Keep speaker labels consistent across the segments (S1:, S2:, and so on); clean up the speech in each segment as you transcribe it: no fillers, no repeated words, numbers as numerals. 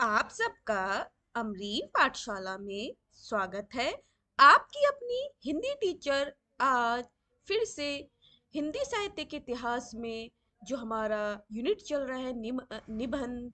S1: आप सबका अमरीन पाठशाला में स्वागत है। आपकी अपनी हिंदी टीचर आज फिर से हिंदी साहित्य के इतिहास में जो हमारा यूनिट चल रहा है निबंध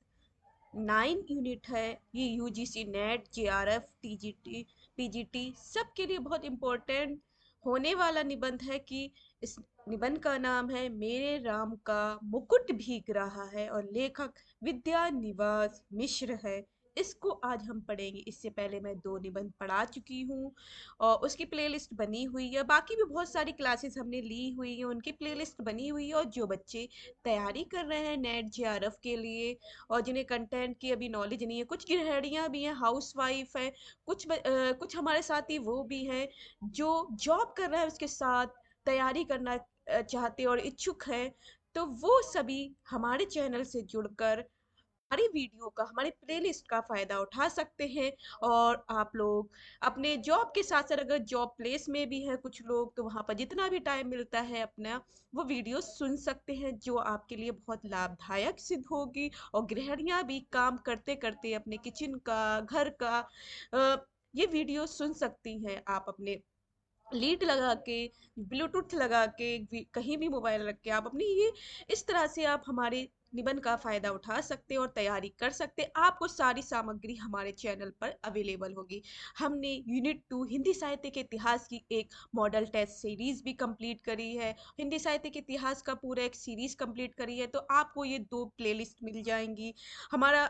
S1: 9 यूनिट है। ये UGC net JRF TGT PGT सबके लिए बहुत इम्पोर्टेंट होने वाला निबंध है कि इस निबंध का नाम है मेरे राम का मुकुट भीग रहा है और लेखक विद्या निवास मिश्र है। इसको आज हम पढ़ेंगे। इससे पहले मैं 2 निबंध पढ़ा चुकी हूँ और उसकी प्लेलिस्ट बनी हुई है। बाकी भी बहुत सारी क्लासेस हमने ली हुई हैं, उनकी प्लेलिस्ट बनी हुई है। और जो बच्चे तैयारी कर रहे हैं नेट जेआरएफ के लिए और जिन्हें कंटेंट की अभी नॉलेज नहीं है, कुछ गृहिणियां भी हैं, हाउस वाइफ है, कुछ हमारे साथी वो भी हैं जो जॉब कर रहे हैं, उसके साथ तैयारी करना चाहते और इच्छुक हैं। तो वो सभी हमारे चैनल से जुड़कर हमारी वीडियो का, हमारे प्लेलिस्ट का फायदा उठा सकते हैं। और आप लोग अपने जॉब के साथ साथ अगर जॉब प्लेस में भी है कुछ लोग, तो वहां पर जितना भी टाइम मिलता है अपना वो वीडियो सुन सकते हैं, जो आपके लिए बहुत लाभदायक सिद्ध होगी। और गृहिणियां भी काम करते करते अपने किचन का, घर का ये वीडियो सुन सकती हैं। आप अपने लीड लगा के, ब्लूटूथ लगा के, कहीं भी मोबाइल रख के आप अपनी ये इस तरह से आप हमारे निबंध का फायदा उठा सकते हैं और तैयारी कर सकते हैं। आपको सारी सामग्री हमारे चैनल पर अवेलेबल होगी। हमने यूनिट 2 हिंदी साहित्य के इतिहास की एक मॉडल टेस्ट सीरीज भी कंप्लीट करी है। हिंदी साहित्य के इतिहास का पूरा एक सीरीज कंप्लीट करी है, तो आपको ये 2 प्लेलिस्ट मिल जाएंगी। हमारा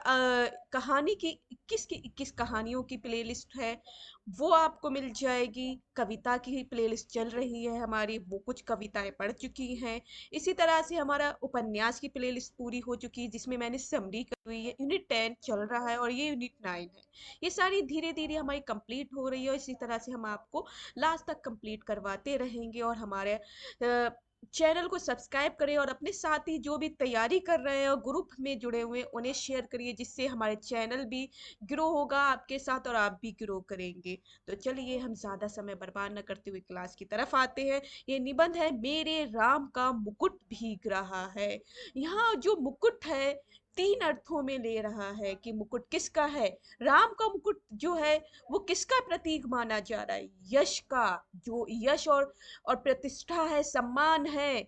S1: कहानी की 21 कहानियों की प्लेलिस्ट है, वो आपको मिल जाएगी। कविता की ही प्लेलिस्ट चल रही है हमारी, वो कुछ कविताएं पढ़ चुकी हैं। इसी तरह से हमारा उपन्यास की प्लेलिस्ट पूरी हो चुकी है, जिसमें मैंने समरी करी हुई है। यूनिट 10 चल रहा है और ये यूनिट 9 है। ये सारी धीरे धीरे हमारी कंप्लीट हो रही है और इसी तरह से हम आपको लास्ट तक कंप्लीट करवाते रहेंगे। और हमारे चैनल को सब्सक्राइब करें और अपने साथी जो भी तैयारी कर रहे हैं और ग्रुप में जुड़े हुए हैं उन्हें शेयर करिए, जिससे हमारे चैनल भी ग्रो होगा आपके साथ और आप भी ग्रो करेंगे। तो चलिए हम ज्यादा समय बर्बाद न करते हुए क्लास की तरफ आते हैं। ये निबंध है मेरे राम का मुकुट भीग रहा है। यहाँ जो मुकुट है 3 अर्थों में ले रहा है कि मुकुट किसका है। राम का मुकुट जो है वो किसका प्रतीक माना जा रहा है? यश का। जो यश और प्रतिष्ठा है, सम्मान है,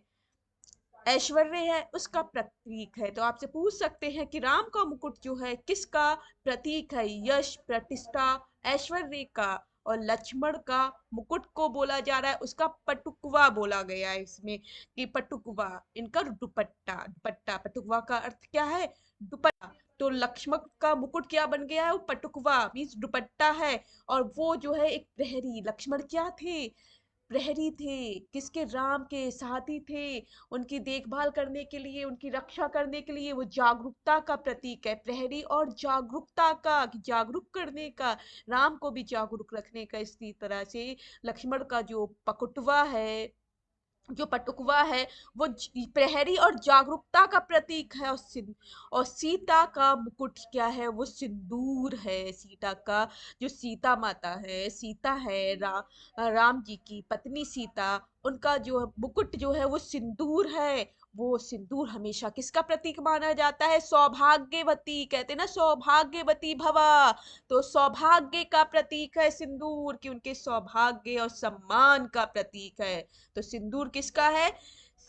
S1: ऐश्वर्य है, उसका प्रतीक है। तो आपसे पूछ सकते हैं कि राम का मुकुट जो है किसका प्रतीक है? यश, प्रतिष्ठा, ऐश्वर्य का। और लक्ष्मण का मुकुट को बोला जा रहा है, उसका पटुकवा बोला गया है इसमें कि पटुकवा इनका दुपट्टा। दुपट्टा, पटुकवा का अर्थ क्या है? दुपट्टा। तो लक्ष्मण का मुकुट क्या बन गया है? वो पटुकवा मीन्स दुपट्टा है। और वो जो है एक प्रहरी, लक्ष्मण क्या थे? प्रहरी थे। किसके? राम के साथी थे। उनकी देखभाल करने के लिए, उनकी रक्षा करने के लिए वो जागरूकता का प्रतीक है प्रहरी। और जागरूकता का, जागरूक करने का, राम को भी जागरूक रखने का। इसी तरह से लक्ष्मण का जो पकुटवा है, जो पटुकवा है, वो प्रहरी और जागरूकता का प्रतीक है। और सीता का मुकुट क्या है? वो सिंदूर है। सीता का जो सीता माता है, सीता है राम जी की पत्नी सीता, उनका जो मुकुट जो है वो सिंदूर है। वो सिंदूर हमेशा किसका प्रतीक माना जाता है? सौभाग्यवती, कहते हैं ना सौभाग्यवती भवा। तो सौभाग्य का प्रतीक है सिंदूर, कि उनके सौभाग्य और सम्मान का प्रतीक है। तो सिंदूर किसका है?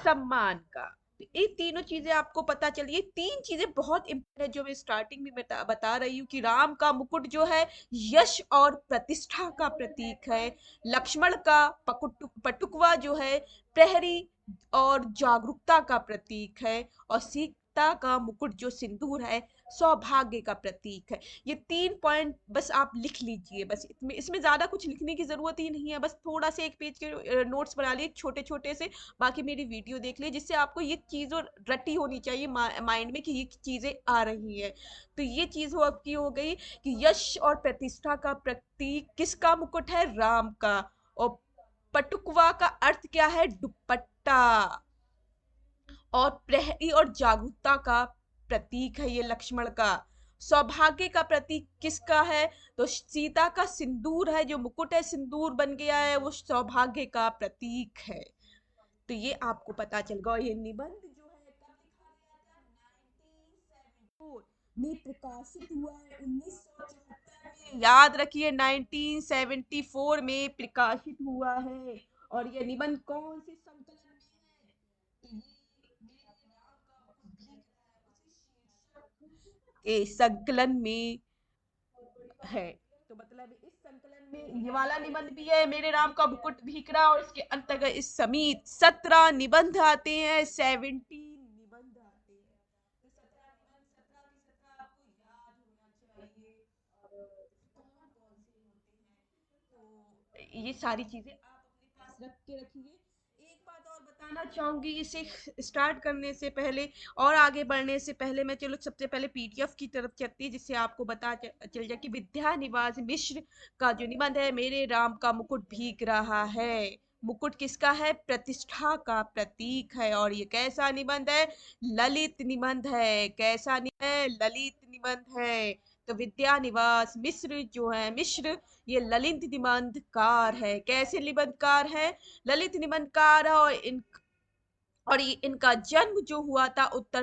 S1: सम्मान का। तो ये तीनों चीजें आपको पता चलिए। 3 चीजें बहुत इंपॉर्टेंट है जो मैं स्टार्टिंग में बता रही हूँ कि राम का मुकुट जो है यश और प्रतिष्ठा का प्रतीक है। लक्ष्मण का पटुकवा जो है प्रहरी और जागरूकता का प्रतीक है। और सीता का मुकुट जो सिंदूर है सौभाग्य का प्रतीक है। ये 3 पॉइंट बस आप लिख लीजिए। बस इसमें ज्यादा कुछ लिखने की जरूरत ही नहीं है। बस थोड़ा से एक पेज के नोट्स बना लिए छोटे छोटे से। बाकी मेरी वीडियो देख लिए, जिससे आपको ये चीजों रटी होनी चाहिए माइंड में कि ये चीजें आ रही है। तो ये चीज हो आपकी हो गई कि यश और प्रतिष्ठा का प्रतीक किसका मुकुट है? राम का। और पटुकवा का अर्थ क्या है? दुपट्टा। और प्रहरी और जागरूकता का प्रतीक है ये लक्ष्मण का। सौभाग्य का प्रतीक किसका है? तो सीता का सिंदूर है, जो मुकुट है सिंदूर बन गया है, वो सौभाग्य का प्रतीक है। तो ये आपको पता चल गया। ये निबंध जो है कब लिखा गया था? 1974। में प्रकाशित हुआ है। 1974 में, याद रखिए 1974 में प्रकाशित हुआ है। और ये निबंध कौन से संकलन में है? तो ये मेरे राम का मुकुट भीग रहा है, उसी शीर्षक के संकलन में है। तो मतलब इस संकलन में ये वाला निबंध भी है, मेरे राम का मुकुट भीखरा, और इसके अंतर्गत इस समेत 17 निबंध आते हैं, 17 निबंध आते हैं। तो 17 निबंध, 17 के 17 आपको याद होना चाहिए। कौन कौन से होते हैं, तो ये सारी चीजें आप अपने पास रख के रखिए। एक बात और बताना चाहूंगी, इसे स्टार्ट करने से पहले और आगे बढ़ने से पहले, मैं चलो सबसे पहले पीडीएफ की तरफ चलती है, जिससे आपको चल जाए कि विद्या निवास मिश्र का जो निबंध है, मेरे राम का मुकुट भीग रहा है। मुकुट किसका है? प्रतिष्ठा का प्रतीक है। और ये कैसा निबंध है? ललित निबंध है। कैसा निबंध है? ललित निबंध है। तो विद्या निवास मिश्र जो है, मिश्र, ये ललित निबंधकार है। कैसे निबंधकार है? ललित निबंधकार है। और ये इनका जन्म जो हुआ था उत्तर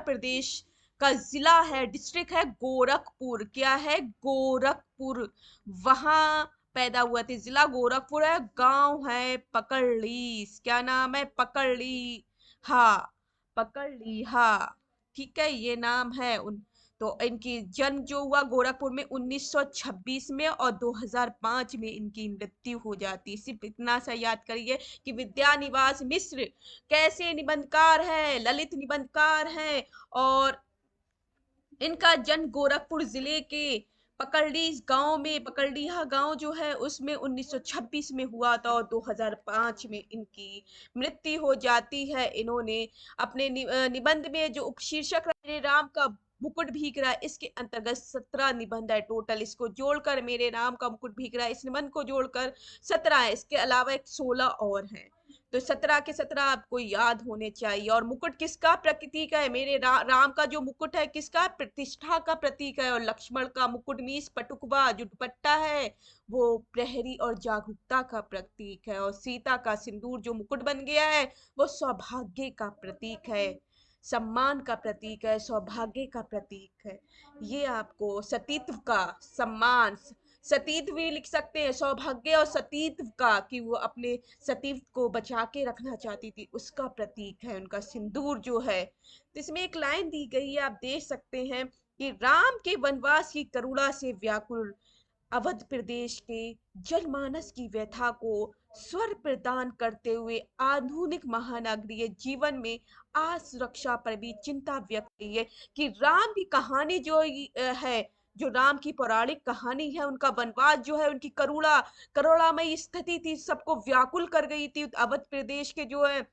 S1: प्रदेश का जिला है, डिस्ट्रिक्ट है गोरखपुर। क्या है? गोरखपुर। वहां पैदा हुआ थे। जिला गोरखपुर है, गांव है पकड़ली। क्या नाम है? पकड़ली। हाँ, पकड़ली, हाँ, ठीक है, ये नाम है उन। तो इनकी जन्म जो हुआ गोरखपुर में 1926 में, और 2005 में इनकी मृत्यु हो जाती है। सिर्फ इतना सा याद करिए कि विद्या निवास मिश्र कैसे निबंधकार है? ललित निबंधकार है। और इनका जन्म गोरखपुर जिले के पकड़ली गांव में, पकड़लीहा गांव जो है उसमें 1926 में हुआ था, और 2005 में इनकी मृत्यु हो जाती है। इन्होंने अपने निबंध में जो उपशीर्षक मेरे राम का मुकुट भीग रहा है, इसके अंतर्गत 17 निबंध है टोटल। इसको जोड़कर, मेरे राम का मुकुट भीग रहा है, इस निबंध को जोड़कर 17 है। इसके अलावा एक 16 और है। तो 17 के 17 आपको याद होने चाहिए। और मुकुट किसका प्रतीक है? मेरे राम का जो मुकुट है किसका? प्रतिष्ठा का प्रतीक है। और लक्ष्मण का मुकुट मीस पटुकवा जो दुपट्टा है, वो प्रहरी और जागरूकता का प्रतीक है। और सीता का सिंदूर जो मुकुट बन गया है, वो सौभाग्य का प्रतीक है, सम्मान का प्रतीक है, सौभाग्य का प्रतीक है। ये आपको सतीत्व का सम्मान, सतीत्व भी लिख सकते हैं, सौभाग्य और सतीत्व का, कि वो अपने सतीत्व को बचा के रखना चाहती थी, उसका प्रतीक है उनका सिंदूर जो है। तो इसमें एक लाइन दी गई है, आप देख सकते हैं कि राम के वनवास की करुणा से व्याकुल अवध प्रदेश के जनमानस की व्यथा को स्वर प्रदान करते हुए आधुनिक महानगरीय जीवन में असुरक्षा पर भी चिंता व्यक्त की है। कि राम की कहानी जो है, जो राम की पौराणिक कहानी है, उनका वनवास जो है, उनकी करुणामयी स्थिति थी, सबको व्याकुल कर गई थी अवध प्रदेश के जो है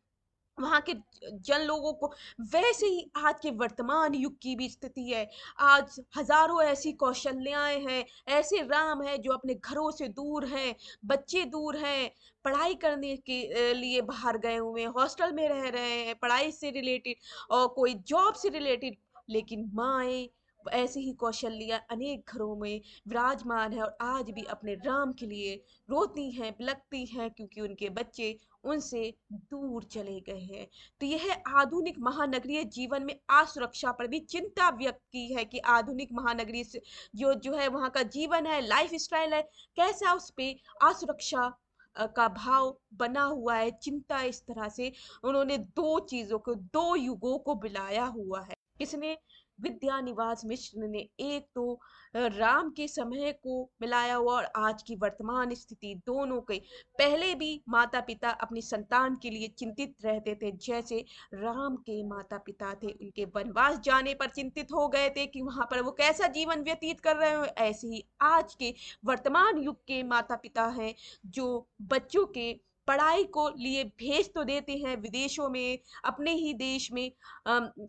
S1: वहां के जन लोगों को। वैसे ही आज के वर्तमान युग की भी स्थिति है। आज हजारों ऐसी कौशल्याएं हैं, ऐसे राम हैं जो अपने घरों से दूर हैं, बच्चे दूर हैं, पढ़ाई करने के लिए बाहर गए हुए हैं, हॉस्टल में रह रहे हैं पढ़ाई से रिलेटेड, और कोई जॉब से रिलेटेड। लेकिन माए ऐसे ही कौशल्या अनेक घरों में विराजमान है, और आज भी अपने राम के लिए रोती हैं, बिलखती हैं, क्योंकि उनके बच्चे उनसे दूर चले गए हैं। तो यह आधुनिक महानगरीय जीवन में असुरक्षा पर भी चिंता व्यक्त की है, कि आधुनिक महानगरीय से जो है वहां का जीवन है, लाइफ स्टाइल है, कैसा उस पे असुरक्षा का भाव बना हुआ है। चिंता इस तरह से उन्होंने दो चीजों को, दो युगों को मिलाया हुआ है। किसने? विद्यानिवास मिश्र ने। एक तो राम के समय को मिलाया हुआ, और आज की वर्तमान स्थिति, दोनों के। पहले भी माता पिता अपनी संतान के लिए चिंतित रहते थे, जैसे राम के माता पिता थे, उनके वनवास जाने पर चिंतित हो गए थे कि वहां पर वो कैसा जीवन व्यतीत कर रहे हो। ऐसे ही आज के वर्तमान युग के माता पिता हैं, जो बच्चों के पढ़ाई को लिए भेज तो देते हैं विदेशों में, अपने ही देश में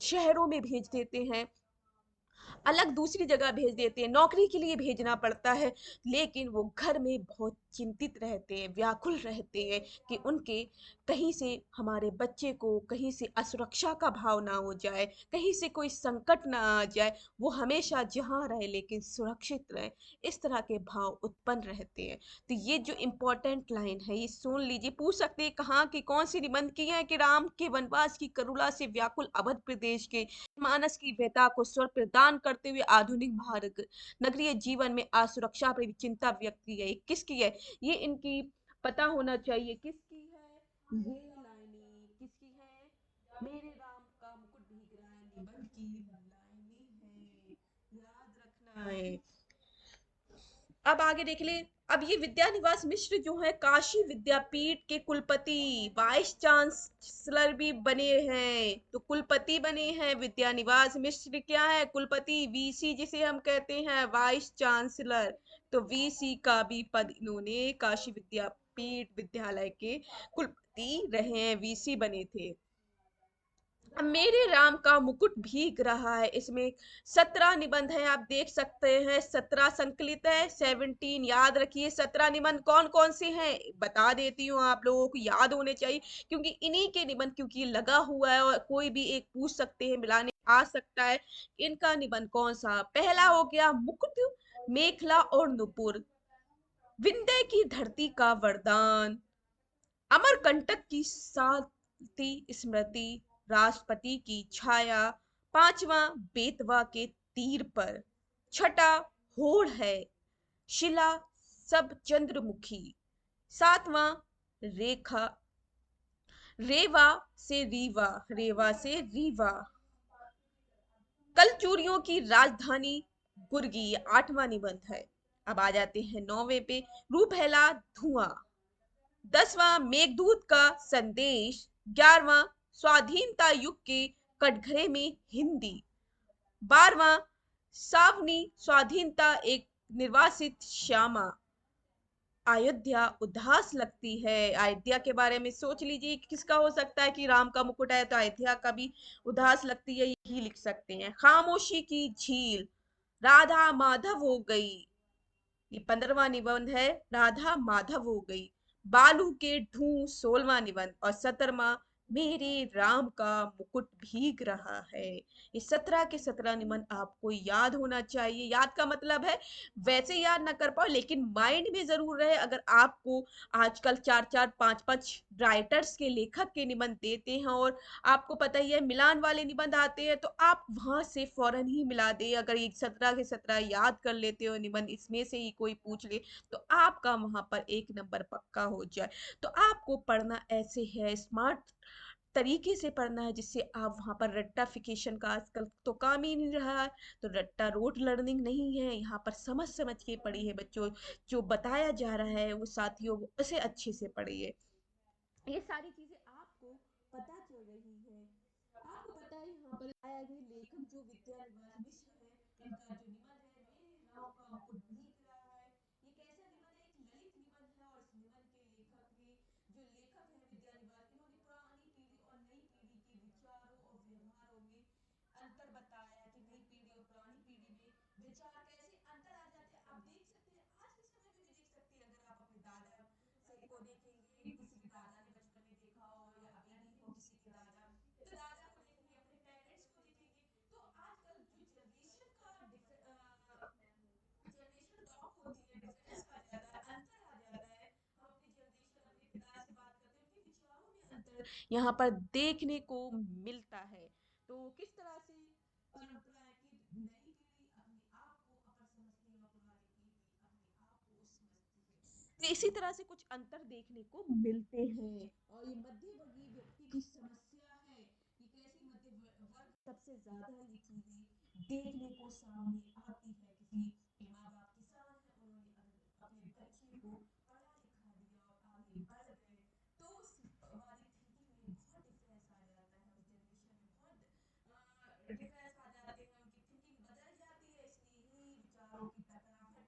S1: शहरों में भेज देते हैं, अलग दूसरी जगह भेज देते हैं, नौकरी के लिए भेजना पड़ता है, लेकिन वो घर में बहुत चिंतित रहते हैं, व्याकुल रहते हैं कि उनके कहीं से हमारे बच्चे को कहीं से असुरक्षा का भाव ना हो जाए, कहीं से कोई संकट ना आ जाए, वो हमेशा जहाँ रहे लेकिन सुरक्षित रहे, इस तरह के भाव उत्पन्न रहते हैं। तो ये जो इम्पोर्टेंट लाइन है ये सुन लीजिए। पूछ सकते हैं कहाँ की कौन सी निबंध की है कि राम के वनवास की करुणा से व्याकुल अवध प्रदेश के मानस की व्यथा को स्वर प्रदान करते हुए आधुनिक भारत नगरीय जीवन में असुरक्षा पर भी चिंता व्यक्त की है। किसकी है ये, इनकी पता होना चाहिए किसकी है ये लाइनें, किसकी है, मेरे राम का मुकुट भीग रहा है निबंध की लाइनें हैं, याद रखना है। अब आगे देख ले। अब ये विद्यानिवास मिश्र जो है काशी विद्यापीठ के कुलपति वाइस चांसलर भी बने हैं। तो कुलपति बने हैं विद्यानिवास मिश्र, क्या है कुलपति, वीसी जिसे हम कहते हैं वाइस चांसलर। तो वीसी का भी पद इन्होंने काशी विद्यापीठ विद्यालय के कुलपति रहे हैं, वीसी बने थे। अब मेरे राम का मुकुट भीग रहा है, इसमें 17 निबंध है, आप देख सकते हैं 17 संकलित है, 17 याद रखिए। 17 निबंध कौन कौन से हैं बता देती हूँ, आप लोगों को याद होने चाहिए क्योंकि इन्हीं के निबंध, क्योंकि लगा हुआ है और कोई भी एक पूछ सकते हैं, मिलाने आ सकता है। इनका निबंध कौन सा, पहला हो गया मुकुट मेखला और नुपुर, विंध्य की धरती का वरदान, अमरकंटक की शांति स्मृति, राष्ट्रपति की छाया, पांचवा बेतवा के तीर पर, छठा होड़ है, शिला सब चंद्रमुखी, सातवां रेखा, रेवा से रीवा, रेवा से रीवा, कलचूरियों की राजधानी गुर्गी, ये आठवां निबंध है। अब आ जाते हैं नौवे पे, रूपहला धुआं, 10वां मेघदूत का संदेश, 11वां स्वाधीनता युग के कटघरे में हिंदी, 12वां सावनी स्वाधीनता एक निर्वासित श्यामा, अयोध्या उदास लगती है, अयोध्या के बारे में सोच लीजिए कि किसका हो सकता है कि राम का मुकुट है तो अयोध्या का भी उदास लगती है, यही लिख सकते हैं। खामोशी की झील, राधा माधव हो गई, ये 15वां निबंध है, राधा माधव हो गई, बालू के ढूं 16वां निबंध, और 17वां मेरे राम का मुकुट भीग रहा है। ये 17 के 17 निबंध आपको याद होना चाहिए। याद का मतलब है वैसे याद ना कर पाओ लेकिन माइंड में जरूर रहे। अगर आपको आजकल 4 4 5 5 राइटर्स के लेखक के निबंध देते हैं और आपको पता ही है मिलान वाले निबंध आते हैं, तो आप वहां से फौरन ही मिला दे। अगर ये 17 के 17 याद कर लेते हो निबंध, इसमें से ही कोई पूछ ले तो आपका वहां पर 1 नंबर पक्का हो जाए। तो आपको पढ़ना ऐसे है, स्मार्ट तरीके से पढ़ना है जिससे आप वहां पर रट्टाफिकेशन का आजकल तो काम ही नहीं रहा है, तो रट्टा रोट लर्निंग नहीं है, यहाँ पर समझ समझ के पढ़िए बच्चों, जो बताया जा रहा है वो साथियों वो उसे अच्छे से पढ़िए। ये सारी चीजें आपको पता चल रही है। आपको पता है यहाँ पर आया गया लेखक जो विद्यानिवास मिश्र है, इनका जो निबंध है मेरे राम का मुकुट भीग रहा है, ये कैसा निबंध है, एक ललित निबंध है। और इस निबंध के लेखक ने, जो लेखक है विद्यानिवास, इन्होंने पुरानी पीढ़ी और नई पीढ़ी के विचारों और व्यवहारों में अंतर बताया है कि नई पीढ़ी और पुरानी पीढ़ी में विचार कैसे अंतर आ जाते हैं। आप देख सकते हैं आज के समय में भी देख सकते हैं, अगर आप अपने दादा से को देखेंगे, किसी के दादा ने बचपन में देखा हो या अभी भी हो किसी के दादा, तो दादा को देखेंगे, अपने पेरेंट्स को देखेंगे, तो आजकल जो जनरेशन का जनरेशन गैप होती है, डिफरेंस आ जाता है, अंतर आ जाता है। हम अपनी जनरेशन अपने पिता से बात करते हैं, उनके विचारों में अंतर यहाँ पर देखने को मिलता है। तो किस तरह से परंपरा है कि नई पीढ़ी अपने आप को अपर समझती है और पुरानी पीढ़ी अपने आप को समझती है। तो इसी तरह से कुछ अंतर देखने को मिलते हैं। और ये मध्यवर्गीय व्यक्ति की समस्या है कि कैसी मध्य वर्ग सबसे ज्यादा ये चीजें देखने को सामने आती है। किसी के माँ बाप किसान हैं, उन्होंने अगर अपने बच्चे को पढ़ा लिखा दिया और आगे बढ़ गए, तो उस हमारी थिंकिंग में बहुत डिफरेंस आ जाता है, उस जनरेशन में बहुत डिफरेंस आ जाते हैं, उनकी थिंकिंग बदल जाती है, इसलिए ही विचारों की टकराहट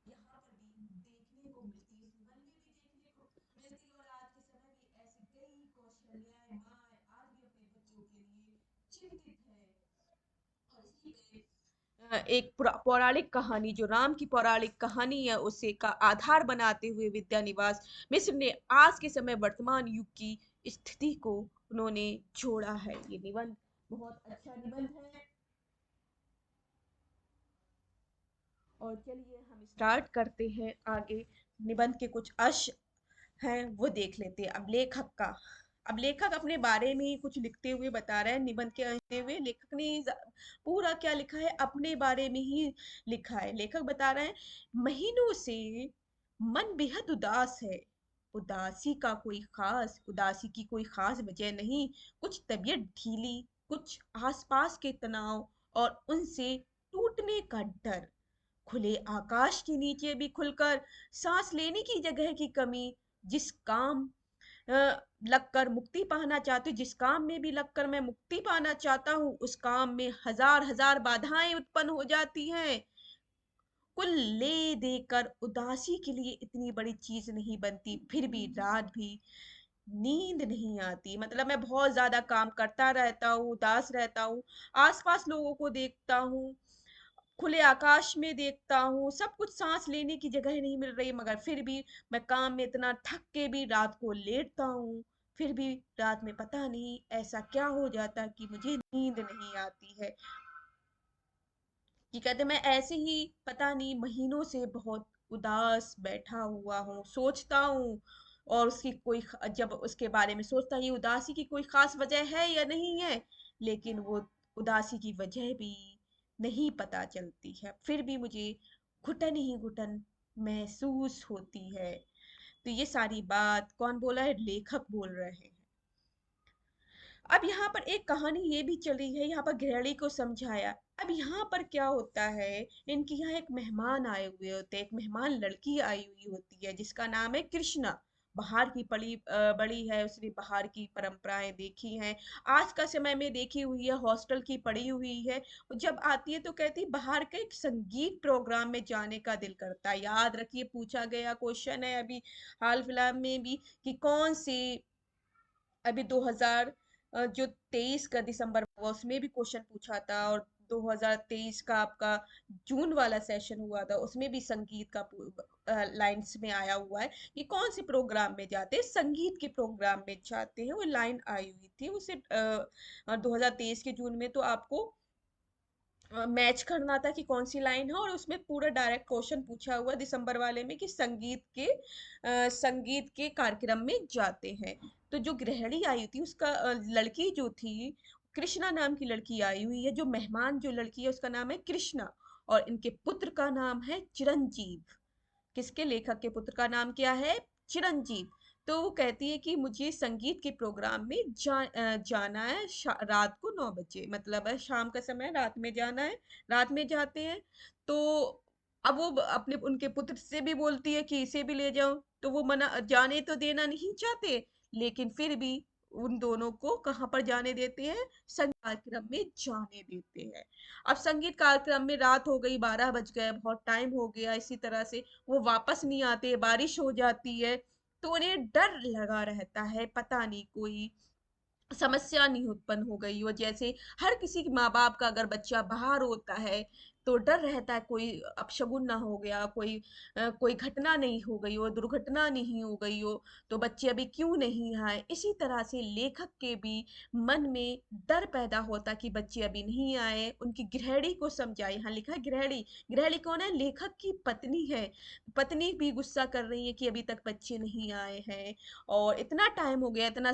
S1: यहाँ पर भी देखने को मिलती है, इस निबंध में भी देखने को मिलती है। और आज के समय भी ऐसी कई कौशल्याएं माँ आज भी अपने बच्चों के लिए चिंतित है। और इसी पे एक पौराणिक कहानी, जो राम की पौराणिक कहानी है, उसे का आधार बनाते हुए विद्यानिवास मिश्र ने आज के समय वर्तमान युग की स्थिति को उन्होंने जोड़ा है। ये निबंध बहुत अच्छा निबंध है। और चलिए हम स्टार्ट करते हैं आगे। निबंध के कुछ अंश हैं वो देख लेते हैं। अब लेखक अपने बारे में ही कुछ लिखते हुए बता रहे हैं। निबंध के अंत हुए लेखक ने पूरा क्या लिखा है, अपने बारे में ही लिखा है। लेखक बता रहे हैं, महीनों से मन बेहद उदास है। उदासी की कोई खास वजह नहीं। कुछ तबीयत ढीली, कुछ आसपास के तनाव और उनसे टूटने का डर। खुले आकाश के नीचे भी खुलकर सांस लेने की जगह की कमी। जिस काम लगकर मुक्ति पाना चाहती हूँ, जिस काम में भी लगकर मैं मुक्ति पाना चाहता हूँ, उस काम में हजार हजार बाधाएं उत्पन्न हो जाती हैं। कुल ले देकर उदासी के लिए इतनी बड़ी चीज नहीं बनती, फिर भी रात भी नींद नहीं आती। मतलब मैं बहुत ज्यादा काम करता रहता हूँ, उदास रहता हूँ, आसपास लोगों को देखता हूँ, खुले आकाश में देखता हूँ, सब कुछ सांस लेने की जगह नहीं मिल रही, मगर फिर भी मैं काम में इतना थक के भी रात को लेटता हूँ। फिर भी रात में पता नहीं ऐसा क्या हो जाता कि मुझे नींद नहीं आती है। कि कहते मैं ऐसे ही पता नहीं महीनों से बहुत उदास बैठा हुआ हूँ, सोचता हूँ। और उसकी कोई जब उसके बारे में सोचता ही, उदासी की कोई खास वजह है या नहीं है, लेकिन वो उदासी की वजह भी नहीं पता चलती है। फिर भी मुझे घुटन ही घुटन महसूस होती है। तो ये सारी बात कौन बोला है, लेखक बोल रहे हैं। अब यहाँ पर एक कहानी ये भी चली है, यहाँ पर गृहिणी को समझाया। अब यहाँ पर क्या होता है, इनके यहाँ एक मेहमान आए हुए होते हैं, एक मेहमान लड़की आई हुई होती है जिसका नाम है कृष्णा। बाहर की बड़ी है, उसने बाहर की परंपराएं देखी हैं, आज का समय में देखी हुई है, हॉस्टल की पढ़ी हुई है। और जब आती है तो कहती बाहर के एक संगीत प्रोग्राम में जाने का दिल करता है। याद रखिए, पूछा गया क्वेश्चन है अभी हाल फिलहाल में भी, कि कौन सी अभी 2000 जो 23 का दिसंबर हुआ उसमें भी क्वेश्चन पूछा था, और 2023 का आपका जून वाला सेशन हुआ था, उसमें भी संगीत का लाइन्स में आया हुआ है कि कौन से प्रोग्राम में जाते हैं, संगीत के प्रोग्राम में जाते हैं। वो लाइन आई हुई थी उसे 2023 के जून में। तो आपको मैच करना था कि कौन सी लाइन है, और उसमें पूरा डायरेक्ट क्वेश्चन पूछा हुआ दिसंबर वाले में कि संगीत के कार्यक्रम में जाते हैं। तो जो गृहिणी आई थी उसका लड़की जो थी, कृष्णा नाम की लड़की आई हुई है। जो मेहमान जो लड़की है उसका नाम है कृष्णा, और इनके पुत्र का नाम है चिरंजीव। किसके, लेखक के पुत्र का नाम क्या है, चिरंजीव। तो वो कहती है कि मुझे संगीत के प्रोग्राम में जाना है, रात को 9 बजे, मतलब है शाम का समय, रात में जाना है। रात में जाते हैं। तो अब वो अपने उनके पुत्र से भी बोलती है कि इसे भी ले जाओ, तो वो मना, जाने तो देना नहीं चाहते, लेकिन फिर भी उन दोनों को कहाँ पर जाने देते हैं, संगीत कार्यक्रम में जाने देते हैं। अब संगीत कार्यक्रम में रात हो गई, 12 बज गए, बहुत टाइम हो गया, इसी तरह से वो वापस नहीं आते, बारिश हो जाती है। तो उन्हें डर लगा रहता है, पता नहीं कोई समस्या नहीं उत्पन्न हो गई हो। जैसे हर किसी के माँ बाप का अगर बच्चा बाहर होता है तो डर रहता है कोई अपशगुन ना हो गया, कोई घटना नहीं हो गई हो, दुर्घटना नहीं हो गई हो, तो बच्चे अभी क्यों नहीं आए। इसी तरह से लेखक के भी मन में डर पैदा होता कि बच्चे अभी नहीं आए। उनकी गृहिणी को समझाए, यहाँ लिखा है गृहिणी। गृहिणी कौन है, लेखक की पत्नी है। पत्नी भी गुस्सा कर रही है कि अभी तक बच्चे नहीं आए हैं, और इतना टाइम हो गया, इतना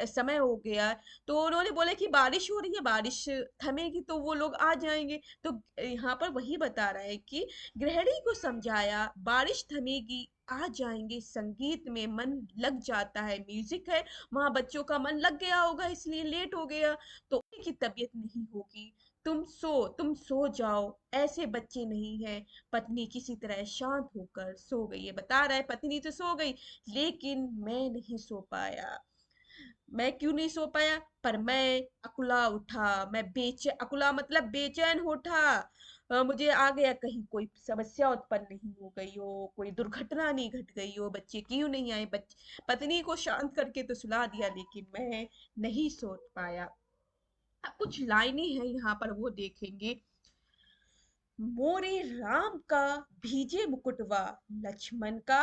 S1: समय हो गया। तो उन्होंने बोले कि बारिश हो रही है, बारिश थमेगी तो वो लोग आ जाएंगे। तो यहाँ पर वही बता रहा है कि गृहिणी को समझाया, बारिश थमेगी, आ जाएंगे। संगीत में मन लग जाता है, म्यूजिक है, वहां बच्चों का मन लग गया होगा, इसलिए लेट हो गया, तो उनकी तबीयत नहीं होगी। तुम सो जाओ, ऐसे बच्चे नहीं हैं। पत्नी किसी तरह शांत होकर सो गई है। बता रहा है पत्नी तो सो गई, लेकिन मैं नहीं सो पाया। मैं क्यों नहीं सो पाया, पर मैं अकुला उठा, मैं अकुला मतलब बेचैन उठा। मुझे आ गया कहीं कोई समस्या उत्पन्न नहीं हो गई हो, कोई दुर्घटना नहीं घट गई हो, बच्चे क्यों नहीं आए। पत्नी को शांत करके तो सुला दिया, लेकिन मैं नहीं सो पाया। अब कुछ लाइनें हैं यहाँ पर, वो देखेंगे। मोरे राम का भीजे मुकुटवा, लक्ष्मण का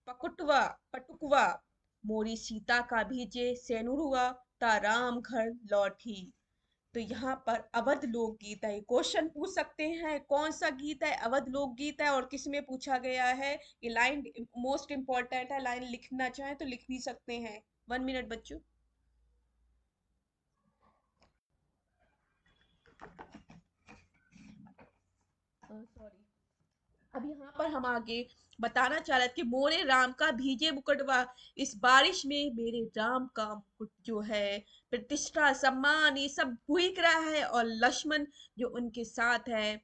S1: पकुटवा पटुकवा, मोरी सीता का भीजे सेनुरवा, ता राम घर लौटी। तो यहाँ पर अवध लोकगीत है। क्वेश्चन पूछ सकते हैं कौन सा गीत है, अवध लोकगीत है, और किस में पूछा गया है। ये लाइन मोस्ट इंपॉर्टेंट है, लाइन लिखना चाहे तो लिख भी सकते हैं। 1 मिनट बच्चों। सॉरी। अब यहाँ पर हम आगे बताना चाह रहे थे कि मोरे राम का भीजे मुकुटवा, इस बारिश में मेरे राम का मुकुट जो है, प्रतिष्ठा सम्मान ये सब भीग रहा है, और लक्ष्मण जो उनके साथ है।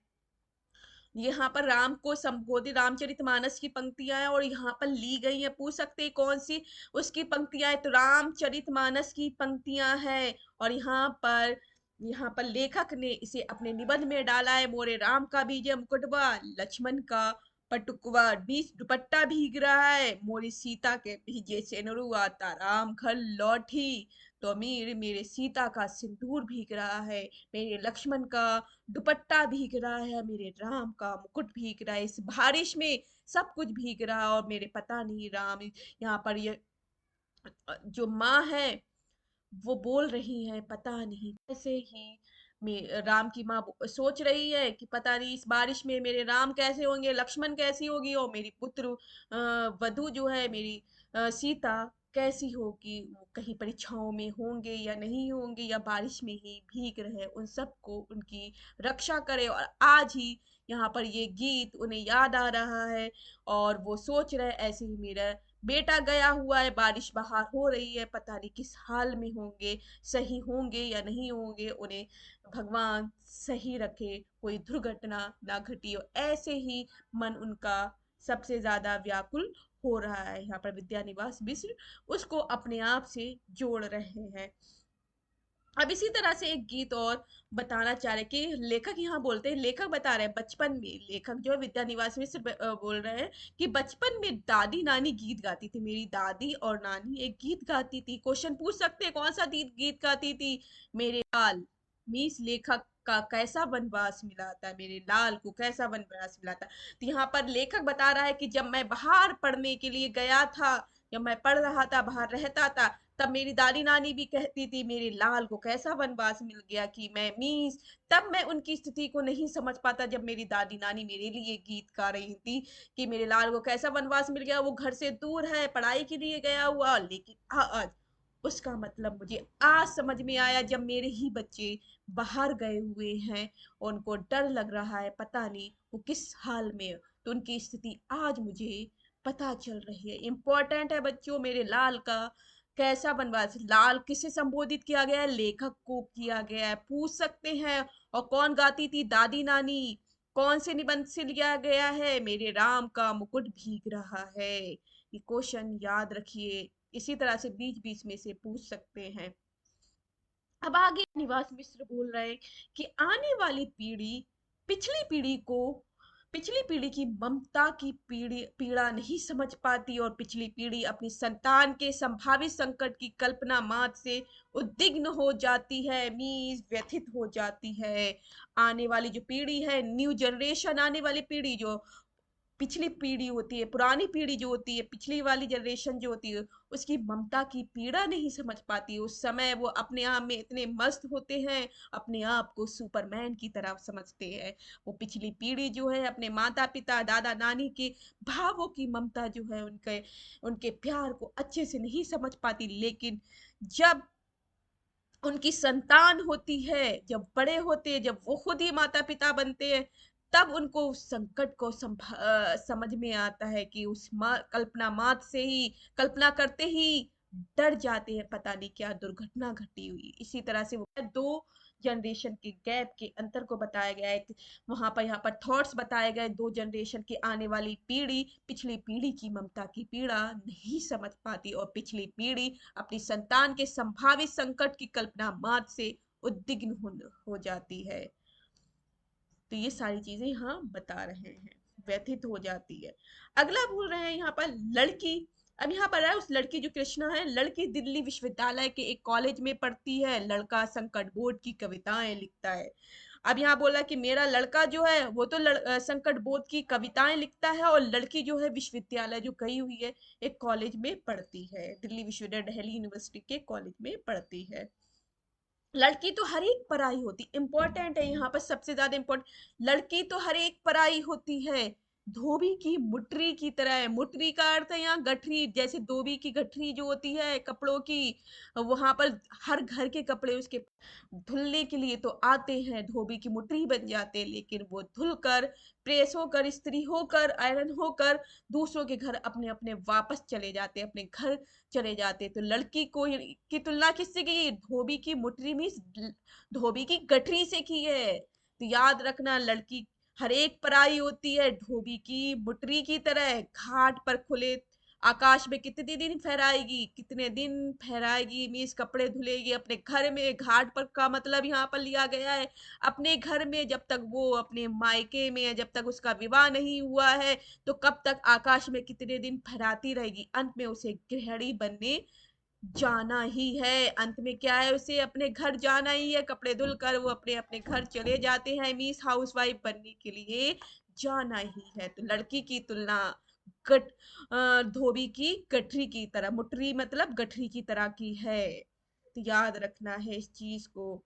S1: यहाँ पर राम को संबोधित रामचरितमानस की पंक्तियां हैं और यहाँ पर ली गई हैं। पूछ सकते हैं कौन सी उसकी पंक्तियां हैं, तो रामचरितमानस की पंक्तियां हैं। और यहाँ पर लेखक ने इसे अपने निबंध में डाला है। मोरे राम का बीजे मुकुटवा, लक्ष्मण का पटुकवा, बीच दुपट्टा भीग रहा है, मोरी सीता के भीजे सेनुरुआ, राम घर लौटी। तो मेरे मेरे सीता का सिंदूर भीग रहा है, मेरे लक्ष्मण का दुपट्टा भीग रहा है, मेरे राम का मुकुट भीग रहा है, इस बारिश में सब कुछ भीग रहा है। और मेरे पता नहीं राम, यहाँ पर ये जो माँ है वो बोल रही है, पता नहीं कैसे ही राम की माँ सोच रही है कि पता नहीं इस बारिश में मेरे राम कैसे होंगे, लक्ष्मण कैसी होगी, और मेरी पुत्र वधु जो है मेरी सीता कैसी होगी, वो कहीं परीक्षाओं में होंगे या नहीं होंगे, या बारिश में ही भीग रहे, उन सबको उनकी रक्षा करे। और आज ही यहाँ पर ये गीत उन्हें याद आ रहा है, और वो सोच रहे ऐसे ही मेरा बेटा गया हुआ है, बारिश बाहर हो रही है, पता नहीं किस हाल में होंगे, सही होंगे या नहीं होंगे, उन्हें भगवान सही रखे, कोई दुर्घटना ना घटी हो। ऐसे ही मन उनका सबसे ज्यादा व्याकुल हो रहा है। यहाँ पर विद्यानिवास मिश्र उसको अपने आप से जोड़ रहे हैं। अब इसी तरह से एक गीत और बताना चाह रहे कि लेखक यहाँ बोलते हैं, लेखक बता रहे हैं बचपन में, लेखक जो है विद्यानिवास मिश्र बोल रहे हैं कि बचपन में दादी नानी गीत गाती थी, मेरी दादी और नानी एक गीत गाती थी। क्वेश्चन पूछ सकते हैं कौन सा गीत गाती थी। मेरे लाल, मीस लेखक का कैसा वनवास मिला था, मेरे लाल को कैसा वनवास मिला था। तो यहाँ पर लेखक बता रहा है कि जब मैं बाहर पढ़ने के लिए गया था, जब मैं पढ़ रहा था, बाहर रहता था, तब मेरी दादी नानी भी कहती थी मेरे लाल को कैसा वनवास मिल गया, कि मैं मीन्स तब मैं उनकी स्थिति को नहीं समझ पाता, जब मेरी दादी नानी मेरे लिए गीत गा रही थी कि मेरे लाल को कैसा वनवास मिल गया, वो घर से दूर है, पढ़ाई के लिए गया हुआ, लेकिन आज उसका मतलब मुझे आज समझ में आया, जब मेरे ही बच्चे बाहर गए हुए हैं, उनको डर लग रहा है, पता नहीं वो किस हाल में, तो उनकी स्थिति आज मुझे पता चल रही है। इंपॉर्टेंट है बच्चों, मेरे लाल का कैसा वनवास, लाल किसे संबोधित किया गया है, लेखक को किया गया है। पूछ सकते हैं और कौन गाती थी, दादी नानी। कौन से निबंध से लिया गया है, मेरे राम का मुकुट भीग रहा है। ये क्वेश्चन याद रखिए, इसी तरह से बीच बीच में से पूछ सकते हैं। अब आगे निवास मिश्र बोल रहे हैं कि आने वाली पीढ़ी पिछली पीढ़ी को पिछली पीढ़ी की ममता की पीड़ा नहीं समझ पाती, और पिछली पीढ़ी अपनी संतान के संभावित संकट की कल्पना मात्र से उद्विग्न हो जाती है, मीज व्यथित हो जाती है। आने वाली जो पीढ़ी है, न्यू जनरेशन, आने वाली पीढ़ी जो पिछली पीढ़ी होती है, पुरानी पीढ़ी जो होती है, पिछली वाली जनरेशन जो होती है, उसकी ममता की पीड़ा नहीं समझ पाती। उस समय वो अपने आप में इतने मस्त होते हैं, अपने आप को सुपरमैन की तरह समझते हैं। वो पिछली पीढ़ी जो है अपने माता पिता दादा नानी के भावों की ममता जो है, उनके उनके प्यार को अच्छे से नहीं समझ पाती। लेकिन जब उनकी संतान होती है, जब बड़े होते हैं, जब वो खुद ही माता पिता बनते हैं, तब उनको उस संकट को समझ में आता है कि उस कल्पना मात्र से ही, कल्पना करते ही डर जाते हैं, पता नहीं क्या दुर्घटना घटी हुई। इसी तरह से वो दो जनरेशन के गैप के अंतर को बताया गया है। वहां पर यहाँ पर थॉट्स बताए गए, दो जनरेशन की आने वाली पीढ़ी पिछली पीढ़ी की ममता की पीड़ा नहीं समझ पाती, और पिछली पीढ़ी अपनी संतान के संभावित संकट की कल्पना मात्र से उद्विग्न हो जाती है। तो ये सारी चीजें यहाँ बता रहे हैं, व्यथित हो जाती है। अगला बोल रहे हैं यहाँ पर लड़की। अब यहाँ पर है उस लड़की जो कृष्णा है, लड़की दिल्ली विश्वविद्यालय के एक कॉलेज में पढ़ती है, लड़का संकट बोर्ड की कविताएं लिखता है। अब यहाँ बोला कि मेरा लड़का जो है वो तो संकट बोध की कविताएं लिखता है, और लड़की जो है विश्वविद्यालय जो गई हुई है, एक कॉलेज में पढ़ती है, दिल्ली विश्वविद्यालय, दिल्ली यूनिवर्सिटी के कॉलेज में पढ़ती है। लड़की तो हर एक पराई होती, इंपॉर्टेंट है यहाँ पर, सबसे ज्यादा इंपॉर्टेंट, लड़की तो हर एक पराई होती है, धोबी की मुटरी की तरह है। मुटरी का अर्थ है यहाँ गठरी, जैसे धोबी की गठरी जो होती है कपड़ों की, वहां पर हर घर के कपड़े उसके धुलने के लिए तो आते हैं, धोबी की मुटरी बन जाते हैं, लेकिन वो धुलकर, प्रेस होकर, इस्त्री होकर, आयरन होकर दूसरों के घर अपने अपने वापस चले जाते हैं, अपने घर चले जाते। तो लड़की को की तुलना किससे की? धोबी की मुठरी में, धोबी की गठरी से की है। तो याद रखना, लड़की हर एक पराई होती है, धोबी की मुठरी की तरह। घाट पर खुले आकाश में कितने दिन फहराएगी, कितने दिन फहराएगी, मीन्स कपड़े धुलेगी अपने घर में। घाट पर का मतलब यहाँ पर लिया गया है अपने घर में, जब तक वो अपने मायके में है, जब तक उसका विवाह नहीं हुआ है, तो कब तक आकाश में कितने दिन फहराती रहेगी। अंत में उसे गृहिणी बनने जाना ही है। अंत में क्या है, उसे अपने घर जाना ही है, कपड़े धुलकर वो अपने अपने घर चले जाते हैं, मीन्स हाउसवाइफ बनने के लिए जाना ही है। तो लड़की की तुलना गट धोबी की गठरी की तरह, मुठरी मतलब गठरी की तरह की है। तो याद रखना है इस चीज को।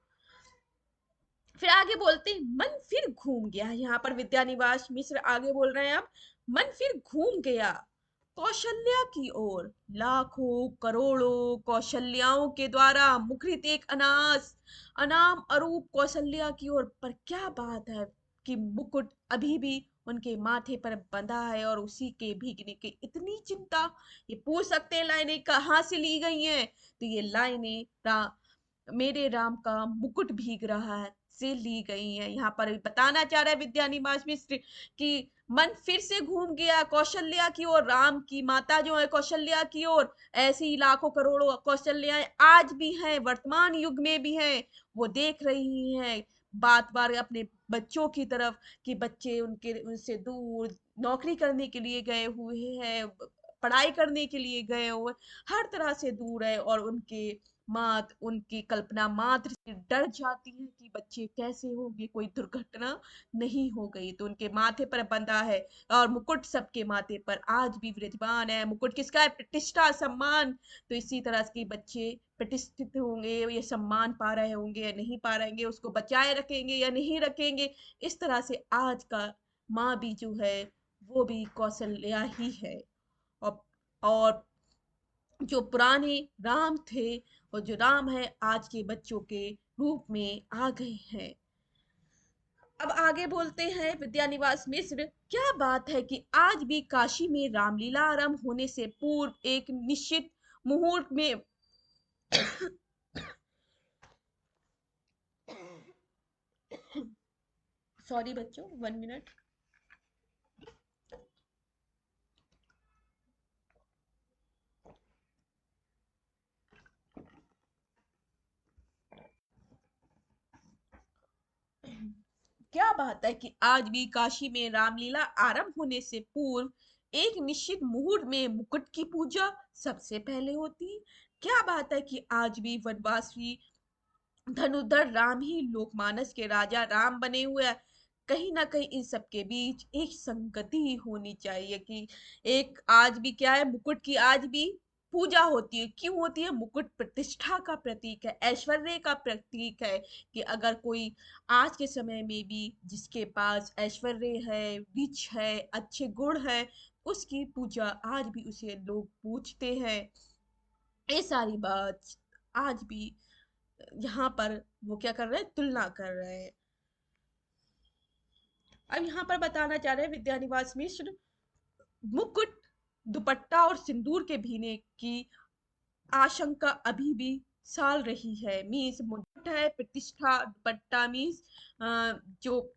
S1: फिर आगे बोलते हैं, मन फिर घूम गया। यहाँ पर विद्यानिवास मिश्र आगे बोल रहे हैं, अब मन फिर घूम गया कौशल्या की ओर। लाखों करोड़ों कौशल्याओं के द्वारा मुखरित एक अनाम अरूप कौशल्या की ओर। पर क्या बात है कि मुकुट अभी भी उनके माथे पर बंधा है, और उसी के भीगने की इतनी चिंता। ये पूछ सकते हैं लाइनें कहाँ से ली गई हैं, तो ये लाइनें मेरे राम का मुकुट भीग रहा है से ली गई है। यहाँ पर बताना चाह रहा है विद्यानिवास मिश्र कि मन फिर से घूम गया कौशल्या की ओर, राम की माता जो है कौशल्या की ओर। ऐसी लाखों करोड़ों कौशल्याएं आज भी हैं, वर्तमान युग में भी हैं। वो देख रही हैं बात बार अपने बच्चों की तरफ, कि बच्चे उनके उनसे दूर नौकरी करने के लिए गए हुए हैं, पढ़ाई करने के लिए गए हुए, हर तरह से दूर है, और उनके मात उनकी कल्पना मात्र से डर जाती है कि बच्चे कैसे होंगे, कोई दुर्घटना नहीं हो गई। तो उनके माथे पर बंधा है, और मुकुट सबके माथे पर आज भी विराजमान है। मुकुट किसका है? प्रतिष्ठा, सम्मान। तो इसी तरह के बच्चे प्रतिष्ठित होंगे, ये सम्मान पा रहे होंगे या नहीं पा रहेंगे, उसको बचाए रखेंगे या नहीं रखेंगे। इस तरह से आज का माँ भी जो है वो भी कौशल्या ही है। और और जो पुराने राम थे, और जो राम है आज के बच्चों के रूप में आ गए हैं। अब आगे बोलते हैं विद्यानिवास मिश्र, क्या बात है कि आज भी काशी में रामलीला आरंभ होने से पूर्व एक निश्चित मुहूर्त में, सॉरी बच्चों, 1 मिनट। क्या बात है कि आज भी काशी में रामलीला आरंभ होने से पूर्व एक निश्चित मुहूर्त में मुकुट की पूजा सबसे पहले होती है। क्या बात है कि आज भी वनवासी धनुर्धर राम ही लोकमानस के राजा राम बने हुए हैं। कहीं ना कहीं इन सब के बीच एक संगति होनी चाहिए कि एक आज भी क्या है, मुकुट की आज भी पूजा होती है। क्यों होती है? मुकुट प्रतिष्ठा का प्रतीक है, ऐश्वर्य का प्रतीक है। कि अगर कोई आज के समय में भी जिसके पास ऐश्वर्य है, रिच है, अच्छे गुण है, उसकी पूजा आज भी उसे लोग पूछते हैं। ये सारी बात आज भी यहाँ पर वो क्या कर रहे हैं, तुलना कर रहे हैं। अब यहाँ पर बताना चाह रहे हैं विद्यानिवास मिश्र, मुकुट, दुपट्टा और सिंदूर के भीने की आशंका अभी भी साल रही है। मीन्स मुकुट है, प्रतिष्ठा, दुपट्टा मीन्स जो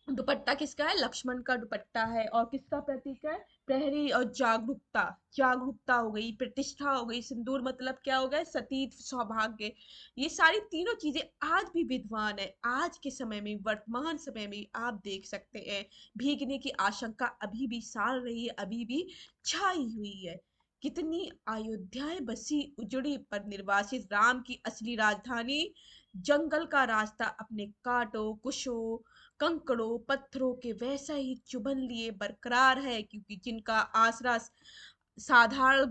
S1: दुपट्टा किसका है? लक्ष्मण का दुपट्टा है। और किसका प्रतीक है? प्रहरी और जागरूकता। जागरूकता हो गई, प्रतिष्ठा हो गई, सिंदूर मतलब क्या हो गया? सतीत्व, सौभाग्य। ये सारी तीनों चीजें आज भी विद्यमान है। आज के समय में, वर्तमान समय में आप देख सकते हैं भीगने की आशंका अभी भी साल रही है, अभी भी छाई हुई है। कितनी अयोध्याएं बसी उजड़ी पर निर्वासित राम की असली राजधानी जंगल का रास्ता अपने कांटों, कुशों, कंकड़ों, पत्थरों के वैसा ही चुभन लिए बरकरार है, क्योंकि जिनका आसरा साधारण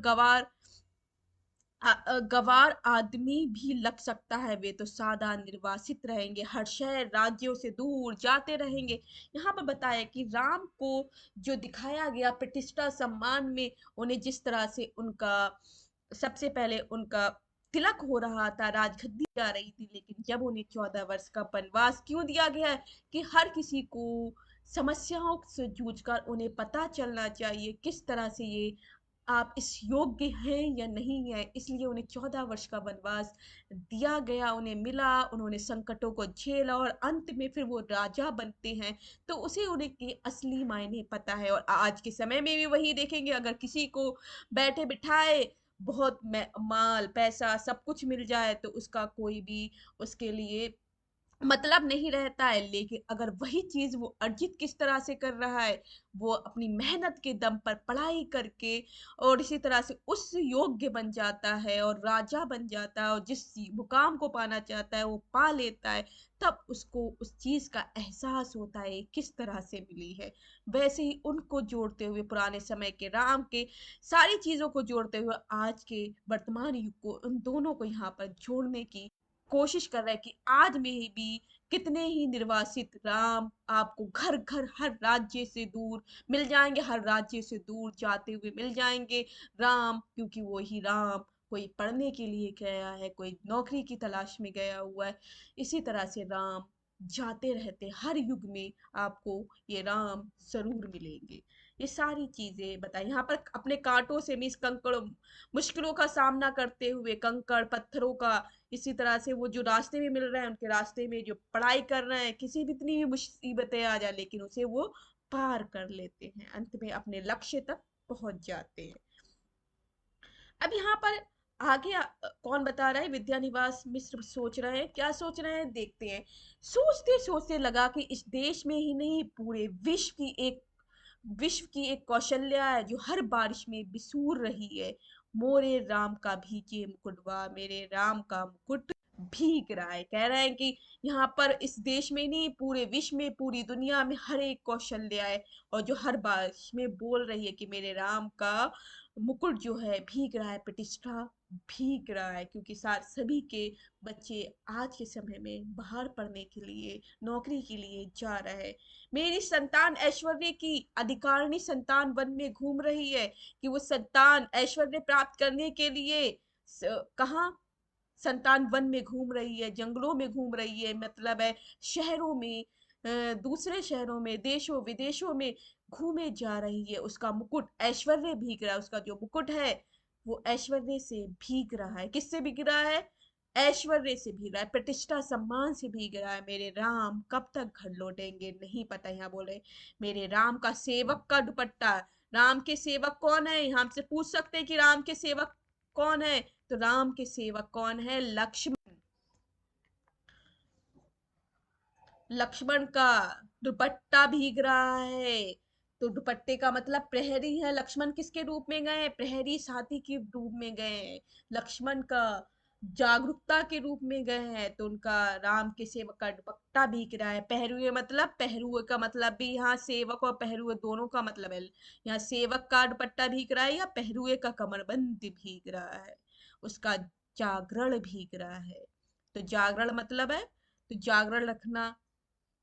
S1: गवार आदमी भी लग सकता है, वे तो सादा निर्वासित रहेंगे, हर शहर राज्यों से दूर जाते रहेंगे। यहाँ पर बताया कि राम को जो दिखाया गया प्रतिष्ठा सम्मान में, उन्हें जिस तरह से उनका सबसे पहले उनका तिलक हो रहा था, राजगद्दी आ रही थी, लेकिन जब उन्हें 14 वर्ष का वनवास क्यों दिया गया है, कि हर किसी को समस्याओं से जूझकर उन्हें पता चलना चाहिए किस तरह से ये आप इस योग्य हैं या नहीं है, इसलिए उन्हें 14 वर्ष का वनवास दिया गया, उन्हें मिला, उन्होंने संकटों को झेला और अंत में फिर वो राजा बनते हैं। तो उसे उन्हें के असली मायने पता है, और आज के समय में भी वही देखेंगे, अगर किसी को बैठे बिठाए बहुत माल पैसा सब कुछ मिल जाए तो उसका कोई भी उसके लिए मतलब नहीं रहता है, लेकिन अगर वही चीज वो अर्जित किस तरह से कर रहा है, वो अपनी मेहनत के दम पर पढ़ाई करके और इसी तरह से उस योग्य बन जाता है और राजा बन जाता है, और जिस मुकाम को पाना चाहता है वो पा लेता है, तब उसको उस चीज का एहसास होता है किस तरह से मिली है। वैसे ही उनको जोड़ते हुए पुराने समय के राम के सारी चीजों को जोड़ते हुए आज के वर्तमान युग को, उन दोनों को यहाँ पर जोड़ने की कोशिश कर रहा है कि आज में ही भी कितने ही निर्वासित राम आपको घर घर हर राज्य से दूर मिल जाएंगे, हर राज्य से दूर जाते हुए मिल जाएंगे राम, क्योंकि वो ही राम कोई पढ़ने के लिए गया है, कोई नौकरी की तलाश में गया हुआ है, इसी तरह से राम जाते रहते हर युग में आपको ये राम जरूर मिलेंगे। ये सारी चीजें बताई यहाँ पर, अपने कांटों से मीस कंकड़ मुश्किलों का सामना करते हुए, कंकड़ पत्थरों का, इसी तरह से वो जो रास्ते में मिल रहे हैं, उनके रास्ते में जो पढ़ाई कर रहे हैं, किसी भी इतनी भी मुसीबतें आ जाए लेकिन उसे वो पार कर लेते हैं, अंत में अपने लक्ष्य तक पहुंच जाते हैं। अब यहाँ पर आगे कौन बता रहा है, विद्यानिवास मिश्र सोच रहे हैं, क्या सोच रहे हैं देखते हैं। सोचते सोचते लगा कि इस देश में ही नहीं, पूरे विश्व की एक कौशल्या है जो हर बारिश में बिसूर रही है। मोरे राम का भीगे मुकुटवा, मेरे राम का मुकुट भीग रहा है। कह रहे हैं कि यहाँ पर इस देश में नहीं, पूरे विश्व में, पूरी दुनिया में हर एक कौशल्या है, और जो हर बारिश में बोल रही है कि मेरे राम का मुकुट जो है भीग रहा है, प्रतिष्ठा भीग रहा है, क्योंकि सभी के बच्चे आज के समय में बाहर पढ़ने के लिए, नौकरी के लिए जा रहे हैं। मेरी संतान ऐश्वर्य की अधिकारिणी संतान वन में घूम रही है, कि वो संतान ऐश्वर्य प्राप्त करने के लिए कहाँ संतान वन में घूम रही है, जंगलों में घूम रही है, मतलब है शहरों में, दूसरे शहरों में, देशों विदेशों में घूमे जा रही है। उसका मुकुट ऐश्वर्य भीग रहा है, उसका जो मुकुट है वो ऐश्वर्य से भीग रहा है। किससे भीग रहा है? ऐश्वर्य से भीग रहा है, प्रतिष्ठा सम्मान से भीग रहा है। मेरे राम कब तक घर लौटेंगे नहीं पता। यहाँ बोले मेरे राम का सेवक का दुपट्टा। राम के सेवक कौन है, यहाँ हमसे पूछ सकते हैं कि राम के सेवक कौन है, तो राम के सेवक कौन है? लक्ष्मण। लक्ष्मण का दुपट्टा भीग रहा है, तो दुपट्टे का मतलब प्रहरी है। लक्ष्मण किसके रूप में गए हैं? प्रहरी साथी के रूप में गए हैं। लक्ष्मण का जागरूकता के रूप में गए हैं, तो उनका राम के सेवक का दुपट्टा भीग रहा है। पहरुए मतलब, पहरुए का मतलब भी यहाँ सेवक और पहरुए दोनों का मतलब है। यहाँ सेवक का दुपट्टा भीग रहा है या पहरुए का कमरबंद भीग रहा है, उसका जागरण भीग रहा है। तो जागरण मतलब है, तो जागरण रखना,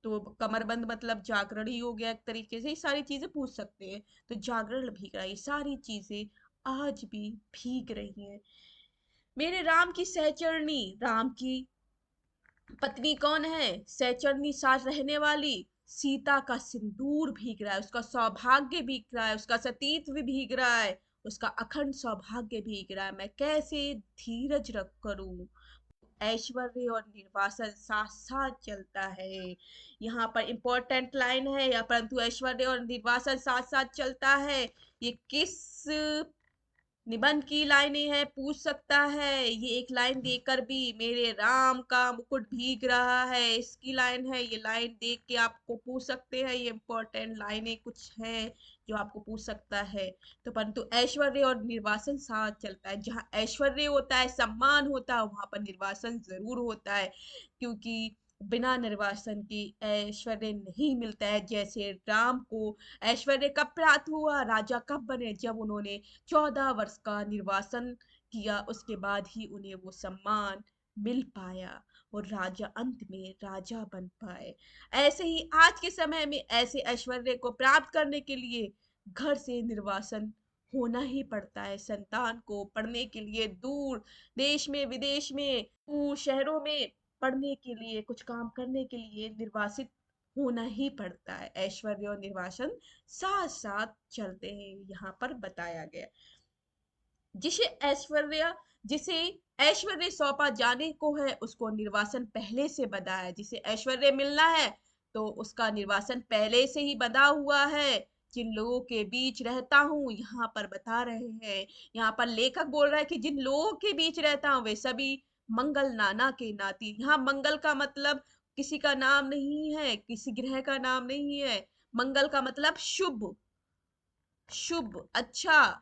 S1: तो कमरबंद मतलब जागरण ही हो गया एक तरीके से। ये सारी चीजें पूछ सकते हैं। तो जागरण भीग रहा है, ये सारी चीजें आज भी भीग रही हैं। मेरे राम की सहचरणी, राम की पत्नी कौन है? सहचरनी, साथ रहने वाली सीता का सिंदूर भीग रहा है, उसका सौभाग्य भीग रहा है, उसका सतीत्व भीग रहा है, उसका अखंड सौभाग्य भीग रहा है। मैं कैसे धीरज रख करूं? ऐश्वर्य और निर्वासन साथ साथ चलता है। यहाँ पर इंपॉर्टेंट लाइन है, या परंतु ऐश्वर्य और निर्वासन साथ साथ चलता है, ये किस निबंध की लाइनें हैं, पूछ सकता है। ये एक लाइन देकर भी मेरे राम का मुकुट भीग रहा है, इसकी लाइन है। ये लाइन देख के आपको पूछ सकते हैं, ये इंपॉर्टेंट लाइनें कुछ हैं जो आपको पूछ सकता है। तो परंतु ऐश्वर्य और निर्वासन साथ चलता है। जहाँ ऐश्वर्य होता है, सम्मान होता है, वहां पर निर्वासन जरूर होता है, क्योंकि बिना निर्वासन की ऐश्वर्य नहीं मिलता है। जैसे राम को ऐश्वर्य कब प्राप्त हुआ, राजा कब बने, जब उन्होंने 14 वर्ष का निर्वासन किया, उसके बाद ही उन्हें वो सम्मान मिल पाया और राजा अंत में राजा बन पाए। ऐसे ही आज के समय में ऐसे ऐश्वर्य को प्राप्त करने के लिए घर से निर्वासन होना ही पड़ता है। संतान को पढ़ने के लिए दूर देश में, विदेश में, दूर शहरों में पढ़ने के लिए, कुछ काम करने के लिए निर्वासित होना ही पड़ता है। ऐश्वर्य और निर्वासन साथ साथ चलते हैं, यहाँ पर बताया गया। जिसे ऐश्वर्य जिसे ऐश्वर्य सौंपा जाने को है, उसको निर्वासन पहले से बंधा है। जिसे ऐश्वर्य मिलना है तो उसका निर्वासन पहले से ही बंधा हुआ है। जिन लोगों के बीच रहता हूँ, यहाँ पर बता रहे हैं, यहाँ पर लेखक बोल रहा है कि जिन लोगों के बीच रहता हूँ वे सभी मंगल नाना के नाती। यहाँ मंगल का मतलब किसी का नाम नहीं है, किसी ग्रह का नाम नहीं है। मंगल का मतलब शुभ, शुभ, अच्छा।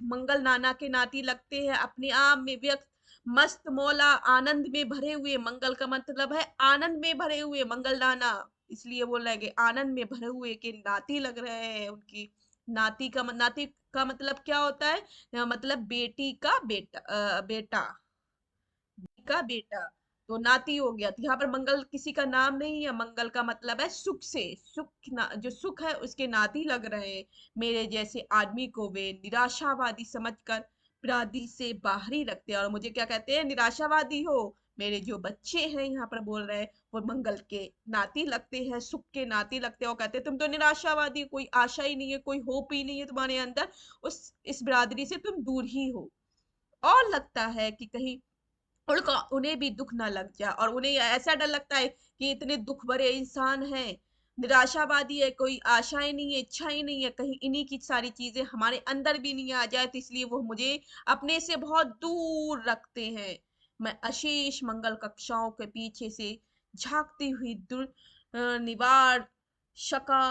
S1: मंगल नाना के नाती लगते हैं, अपने आप में व्यक्त, मस्त मौला, आनंद में भरे हुए। मंगल का मतलब है आनंद में भरे हुए, मंगल नाना, इसलिए बोल रहे हैं कि आनंद में भरे हुए के नाती लग रहे हैं उनकी। नाती का मतलब क्या होता है? मतलब बेटी का बेटा, बेटा का बेटा, तो नाती हो गया। तो यहाँ पर मंगल किसी का नाम नहीं है, मंगल का मतलब है सुख से, जो सुख है उसके नाती लग रहे हैं। मेरे जैसे आदमी को वे निराशावादी समझकर अपराधी से बाहर ही रखते हैं। और मुझे क्या कहते हैं? निराशावादी हो। मेरे जो बच्चे हैं, यहाँ पर बोल रहे हैं, वो मंगल के नाती लगते हैं, सुख के नाती लगते हैं, और कहते हैं तुम तो निराशावादी, कोई आशा ही नहीं है, कोई होप ही नहीं है तुम्हारे अंदर, उस इस बिरादरी से तुम दूर ही हो। और लगता है कि कहीं उनका उन्हें भी दुख ना लग जाए, और उन्हें ऐसा डर लगता है कि इतने दुख भरे इंसान हैं, निराशावादी है, कोई आशा ही नहीं है, इच्छा ही नहीं है, कहीं इन्हीं की सारी चीजें हमारे अंदर भी नहीं आ जाए, तो इसलिए वो मुझे अपने से बहुत दूर रखते हैं। मैं अशेष मंगल कक्षाओं के पीछे से झांकती हुई दूर निवार शका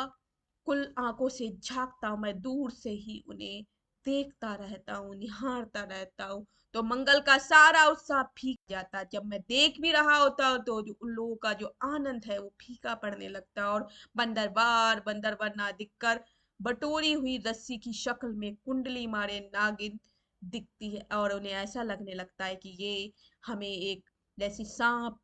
S1: कुल आंखों से झांकता हूं, मैं दूर से ही उन्हें देखता रहता हूँ, निहारता रहता हूँ। तो मंगल का सारा उत्साह फीक जाता। जब मैं देख भी रहा होता तो जो उन लोगों का जो आनंद है वो फीका पड़ने लगता, और बंदरबार ना दिखकर बटोरी हुई रस्सी की शक्ल में कुंडली मारे नागिन दिखती है, और उन्हें ऐसा लगने लगता है कि ये हमें एक जैसी सांप,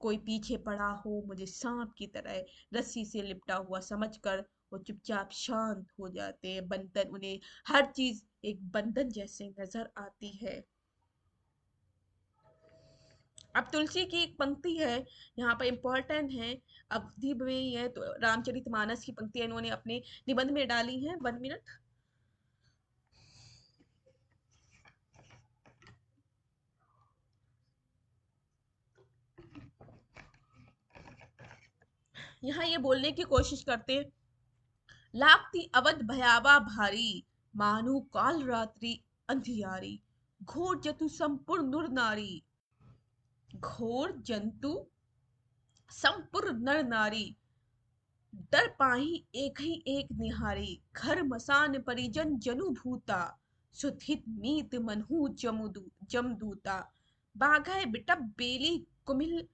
S1: कोई पीछे पड़ा हो, मुझे सांप की तरह रस्सी से लिपटा हुआ समझकर वो चुपचाप शांत हो जाते हैं। बंधन उन्हें हर चीज एक बंधन जैसे नजर आती है। अब तुलसी की एक पंक्ति है, यहाँ पर इम्पोर्टेंट है, अवधि में ही है, तो रामचरितमानस की पंक्ति इन्होंने अपने निबंध में डाली है। 1 मिनट। यहाँ ये बोलने की कोशिश करते, लागती अवध भयावा भारी, मानु काल रात्रि अंधियारी, घोर जतु संपूर्ण नर नारी, घोर जंतु संपूर्ण नर नारी, डर पाही एक ही एक निहारी, घर मसान परिजन जनु भूता, सुधित मीत मनहु जमदूता, बाघय बिटप बेली कुमिल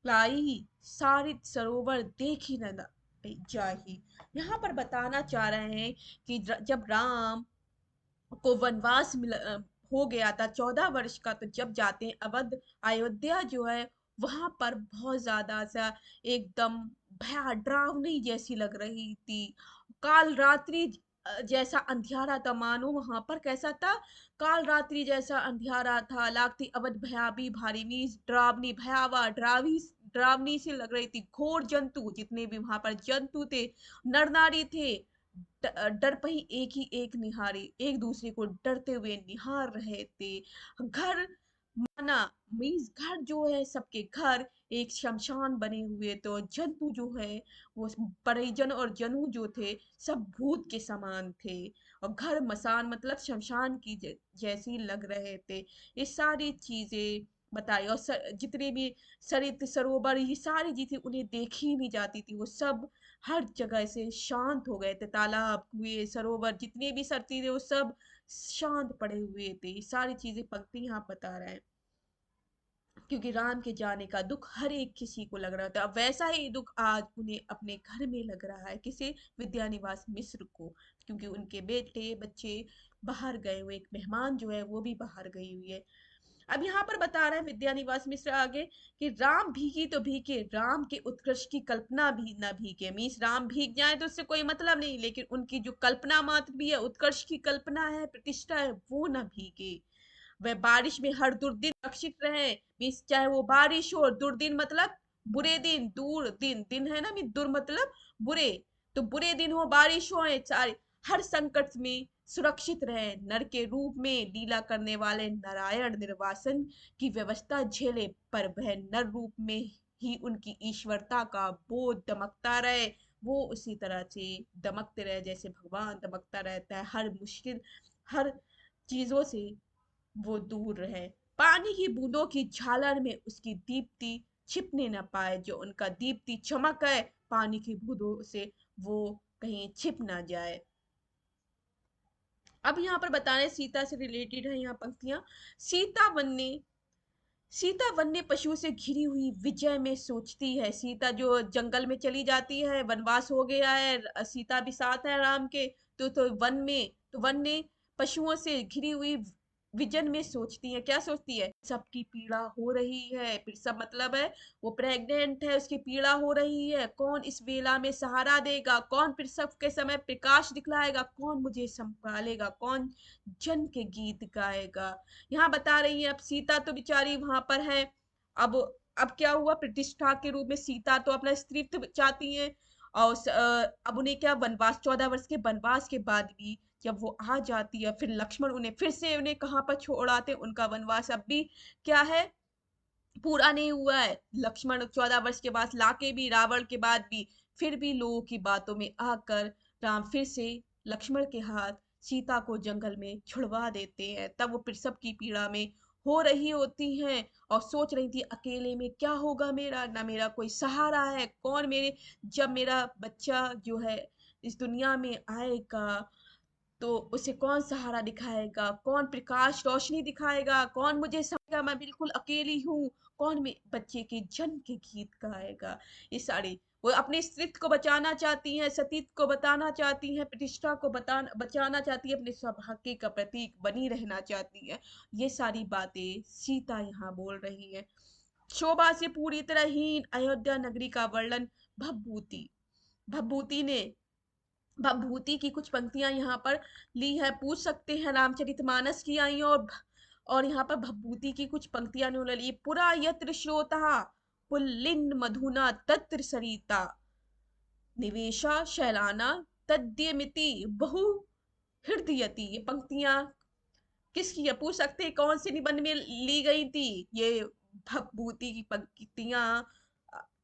S1: लाई, सारित सरोवर देखी न जाही। यहाँ पर बताना चाह रहे हैं कि जब राम को वनवास हो गया था 14 वर्ष का, तो जब जाते हैं अवध, अयोध्या जो है, वहां पर बहुत ज्यादा सा एकदम भया डरावनी जैसी लग रही थी। काल रात्रि जैसा अंधियारा था, मानो वहां पर कैसा था, काल रात्रि जैसा अंधियारा था। लागती अवध भयाबी भारी, मीन्स डरावनी, भयावा, डरावनी सी लग रही थी। घोर जंतु, जितने भी वहां पर जंतु थे, नर नारी थे, डर पही एक ही एक निहारी, एक दूसरे को डरते हुए निहार रहे थे। घर माना, मीन्स घर जो है, सबके घर एक शमशान बने हुए, तो जंतु जो है वो परिजन और जनू जो थे सब भूत के समान थे, और घर मसान मतलब शमशान की जैसी लग रहे थे। ये सारी चीजें बताई, और जितने भी सरित सरोवर ये सारी चीजें उन्हें देखी ही नहीं जाती थी, वो सब हर जगह से शांत हो गए थे। तालाब, कुएं, सरोवर जितने भी सरती थे वो सब शांत पड़े हुए थे। ये सारी चीजें पंक्ति यहाँ बता रहे हैं, क्योंकि राम के जाने का दुख हर एक किसी को लग रहा था। अब वैसा ही दुख आज उन्हें अपने घर में लग रहा है, किसे, विद्यानिवास मिश्र को, क्योंकि उनके बेटे बच्चे बाहर गए हुए, एक मेहमान जो है वो भी बाहर गई हुई है। अब यहाँ पर बता रहे हैं विद्यानिवास मिश्र आगे कि राम भीगी तो भीगे, राम के उत्कर्ष की कल्पना भी ना भीगे। मीन्स राम भीग जाए तो उससे कोई मतलब नहीं, लेकिन उनकी जो कल्पना मात्र भी है, उत्कर्ष की कल्पना है, प्रतिष्ठा है, वो ना भीगे। वह बारिश में हर दुर्दिन रक्षित रहे। मीन्स चाहे वो बारिश हो, दुर्दिन मतलब बुरे दिन, दूर दिन, दिन है ना, मीन दुर मतलब बुरे, तो बुरे दिन हो, बारिश हो, सारे हर संकट में सुरक्षित रहे। नर के रूप में लीला करने वाले नारायण निर्वासन की व्यवस्था झेले, पर वह नर रूप में ही उनकी ईश्वरता का बोध दमकता रहे। वो उसी तरह से दमकते रहे जैसे भगवान दमकता रहता है। हर मुश्किल, हर चीजों से वो दूर रहे। पानी की बूंदों की झालर में उसकी दीप्ति छिपने न पाए। जो उनका दीप्ति चमक है, पानी की बूंदों से वो कहीं छिप ना जाए। अब यहाँ पर बताने सीता से रिलेटेड है यहाँ पंक्तियां। सीता वन्य सीता वन्य पशु से घिरी हुई विजय में सोचती है। सीता जो जंगल में चली जाती है, वनवास हो गया है, सीता भी साथ है राम के, तो वन में, तो वन्य पशुओं से घिरी हुई विजन में सोचती है। क्या सोचती है, सबकी पीड़ा हो रही है, फिर सब मतलब है वो प्रेग्नेंट है, उसकी पीड़ा हो रही है, कौन इस वेला में सहारा देगा, कौन प्रसव के समय प्रकाश दिखलाएगा, कौन मुझे संभालेगा, कौन जन के गीत गाएगा। यहाँ बता रही है, अब सीता तो बेचारी वहां पर है। अब अब क्या हुआ, प्रतिष्ठा के रूप में सीता तो अपना स्त्रीत्व चाहती है, और अब उन्हें क्या, वनवास, 14 वर्ष के वनवास के बाद भी जब वो आ जाती है, फिर लक्ष्मण उन्हें फिर से उन्हें कहाँ पर छोड़ आते, उनका वनवास अब भी क्या है, पूरा नहीं हुआ है। लक्ष्मण 14 वर्ष के बाद लाके भी, रावण के बाद भी, फिर भी लोगों की बातों में आकर राम फिर से लक्ष्मण के हाथ सीता को जंगल में छुड़वा देते हैं। तब वो प्रसव की पीड़ा में हो रही होती हैं, और सोच रही थी अकेले में क्या होगा मेरा, ना मेरा कोई सहारा है, कौन मेरे, जब मेरा बच्चा जो है इस दुनिया में आएगा तो उसे कौन सहारा दिखाएगा, कौन प्रकाश रोशनी दिखाएगा, कौन मुझे समझेगा, मैं बिल्कुल अकेली हूँ, कौन में बच्चे के जन्म के गीत गाएगा। ये सारी वो अपने स्त्रीत्व को बचाना चाहती हैं, सतीत्व को बताना चाहती हैं, प्रतिष्ठा को बचाना चाहती है, अपने सौभाग्य का प्रतीक बनी रहना चाहती है। ये सारी बातें सीता यहाँ बोल रही है। शोभा से पूरी तरह हीन अयोध्या नगरी का वर्णन भभूति भभूति ने भभूति की कुछ पंक्तियां यहाँ पर ली है, पूछ सकते हैं रामचरितमानस की आई, और यहाँ पर भभूति की कुछ पंक्तियां उन्होंने ली। पुरा यत्र श्रोता पुल्लिन मधुना तत्र सरिता निवेशा शैलाना तद्यमिति बहु हृदयति। ये पंक्तियां किसकी है, पूछ सकते हैं कौन से निबंध में ली गई थी ये भभूति की पंक्तियां,